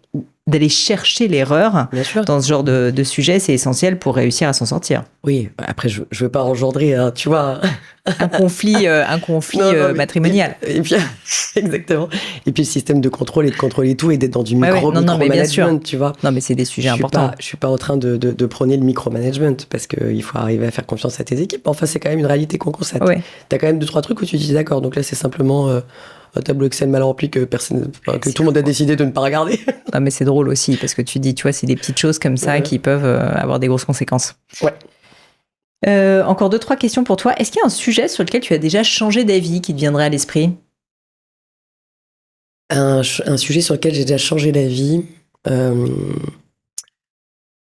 Speaker 1: d'aller chercher l'erreur dans ce genre de sujet, c'est essentiel pour réussir à s'en sortir.
Speaker 2: Oui, après, je veux pas engendrer, tu vois...
Speaker 1: un conflit matrimonial.
Speaker 2: Et puis, exactement. Et puis, le système de contrôle et de contrôler tout et d'être dans du micro-management, tu vois.
Speaker 1: Non, mais c'est des sujets importants.
Speaker 2: Je suis pas en train de prôner le micromanagement parce qu'il faut arriver à faire confiance à tes équipes. Enfin, c'est quand même une réalité qu'on constate.
Speaker 1: Ouais.
Speaker 2: T'as quand même 2-3 trucs où tu te dis d'accord, donc là, c'est simplement... un tableau Excel mal rempli que tout le monde a décidé de ne pas regarder.
Speaker 1: Non, mais c'est drôle aussi, parce que tu dis, tu vois, c'est des petites choses comme ça qui peuvent avoir des grosses conséquences.
Speaker 2: Ouais.
Speaker 1: Encore 2-3 questions pour toi. Est-ce qu'il y a un sujet sur lequel tu as déjà changé d'avis qui te viendrait à l'esprit ?
Speaker 2: Un sujet sur lequel j'ai déjà changé d'avis.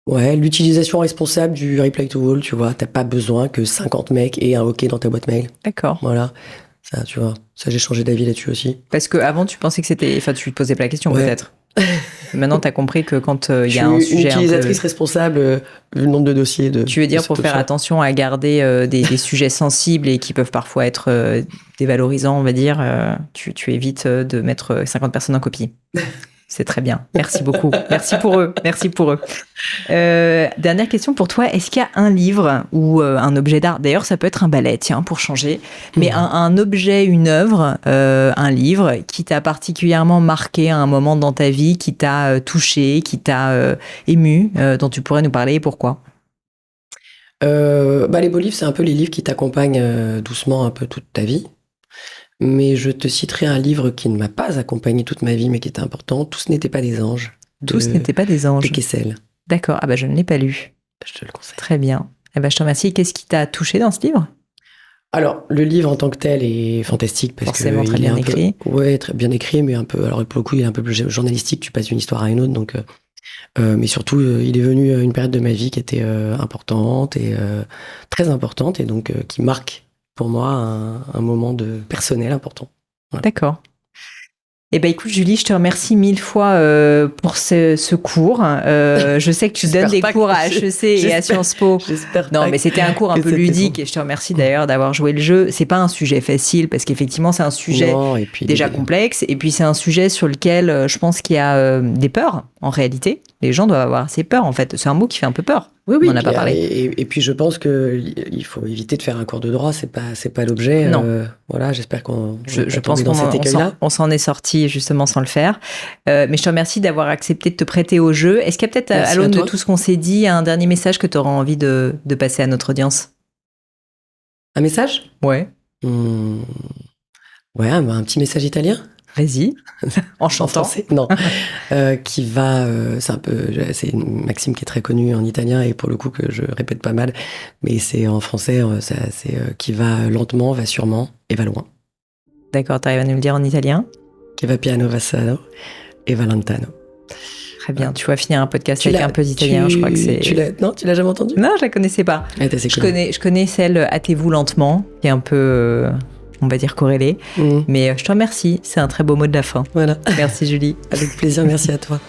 Speaker 2: Ouais, l'utilisation responsable du reply to all, tu vois. T'as pas besoin que 50 mecs aient un OK dans ta boîte mail.
Speaker 1: D'accord.
Speaker 2: Voilà. Ça, tu vois, j'ai changé d'avis là-dessus aussi.
Speaker 1: Parce qu'avant, tu pensais que c'était... Enfin, tu te posais pas la question, peut-être. Maintenant, tu as compris que quand il y a un sujet...
Speaker 2: Je suis une utilisatrice responsable, vu le nombre de dossiers.
Speaker 1: Tu veux dire pour faire attention à garder des sujets sensibles et qui peuvent parfois être dévalorisants, on va dire, tu évites de mettre 50 personnes en copie. C'est très bien. Merci beaucoup. Merci pour eux. Dernière question pour toi. Est-ce qu'il y a un livre ou un objet d'art ? D'ailleurs, ça peut être un balai, tiens, pour changer. Mais un objet, une œuvre, un livre qui t'a particulièrement marqué à un moment dans ta vie, qui t'a touché, qui t'a ému, dont tu pourrais nous parler et pourquoi ?
Speaker 2: Les beaux livres, c'est un peu les livres qui t'accompagnent doucement un peu toute ta vie. Mais je te citerai un livre qui ne m'a pas accompagné toute ma vie, mais qui était important. Tous n'étaient pas des anges.
Speaker 1: Tous n'étaient pas des anges.
Speaker 2: De Kessel.
Speaker 1: D'accord. Ah bah je ne l'ai pas lu.
Speaker 2: Je te le conseille.
Speaker 1: Très bien. Eh ben je te remercie. Qu'est-ce qui t'a touché dans ce livre ?
Speaker 2: Alors, le livre en tant que tel est fantastique parce
Speaker 1: forcément
Speaker 2: que
Speaker 1: très bien écrit.
Speaker 2: Ouais, très bien écrit, mais un peu. Alors pour le coup, il est un peu plus journalistique. Tu passes d'une histoire à une autre, donc. Mais surtout, il est venu à une période de ma vie qui était importante et très importante et donc qui marque pour moi un moment personnel important. Voilà.
Speaker 1: D'accord. Eh ben écoute Julie, je te remercie 1000 fois pour ce cours. Je sais que tu donnes des cours à HEC et à Sciences Po. Non, mais c'était un cours un peu ludique et je te remercie d'ailleurs d'avoir joué le jeu. C'est pas un sujet facile parce qu'effectivement c'est un sujet déjà complexe et puis c'est un sujet sur lequel je pense qu'il y a des peurs en réalité. Les gens doivent avoir assez peur en fait. C'est un mot qui fait un peu peur.
Speaker 2: Oui,
Speaker 1: on n'en a pas parlé.
Speaker 2: Et puis je pense qu'il faut éviter de faire un cours de droit, c'est pas l'objet.
Speaker 1: Non.
Speaker 2: Voilà, j'espère qu'on
Speaker 1: je pense qu'on s'en est sorti justement sans le faire. Mais je te remercie d'avoir accepté de te prêter au jeu. Est-ce qu'il y a peut-être, à l'aune de tout ce qu'on s'est dit, un dernier message que tu auras envie de passer à notre audience ?
Speaker 2: Un message ?
Speaker 1: Ouais.
Speaker 2: Ouais, un petit message italien ?
Speaker 1: Vas-y, en chantant.
Speaker 2: En français, non. Qui va, c'est une maxime qui est très connue en italien et pour le coup que je répète pas mal, mais c'est en français, c'est qui va lentement, va sûrement et va loin.
Speaker 1: D'accord, t'arrives à nous le dire en italien ?
Speaker 2: Qui va piano, va sano et va lontano.
Speaker 1: Très bien, tu vas finir un podcast avec un peu d'italien, je crois que c'est...
Speaker 2: Non, tu l'as jamais entendu ?
Speaker 1: Non, je la connaissais pas. Je connais celle « Hâtez-vous lentement », qui est un peu... on va dire corrélé. Mais je te remercie, c'est un très beau mot de la fin.
Speaker 2: Voilà.
Speaker 1: Merci Julie.
Speaker 2: Avec plaisir, merci à toi.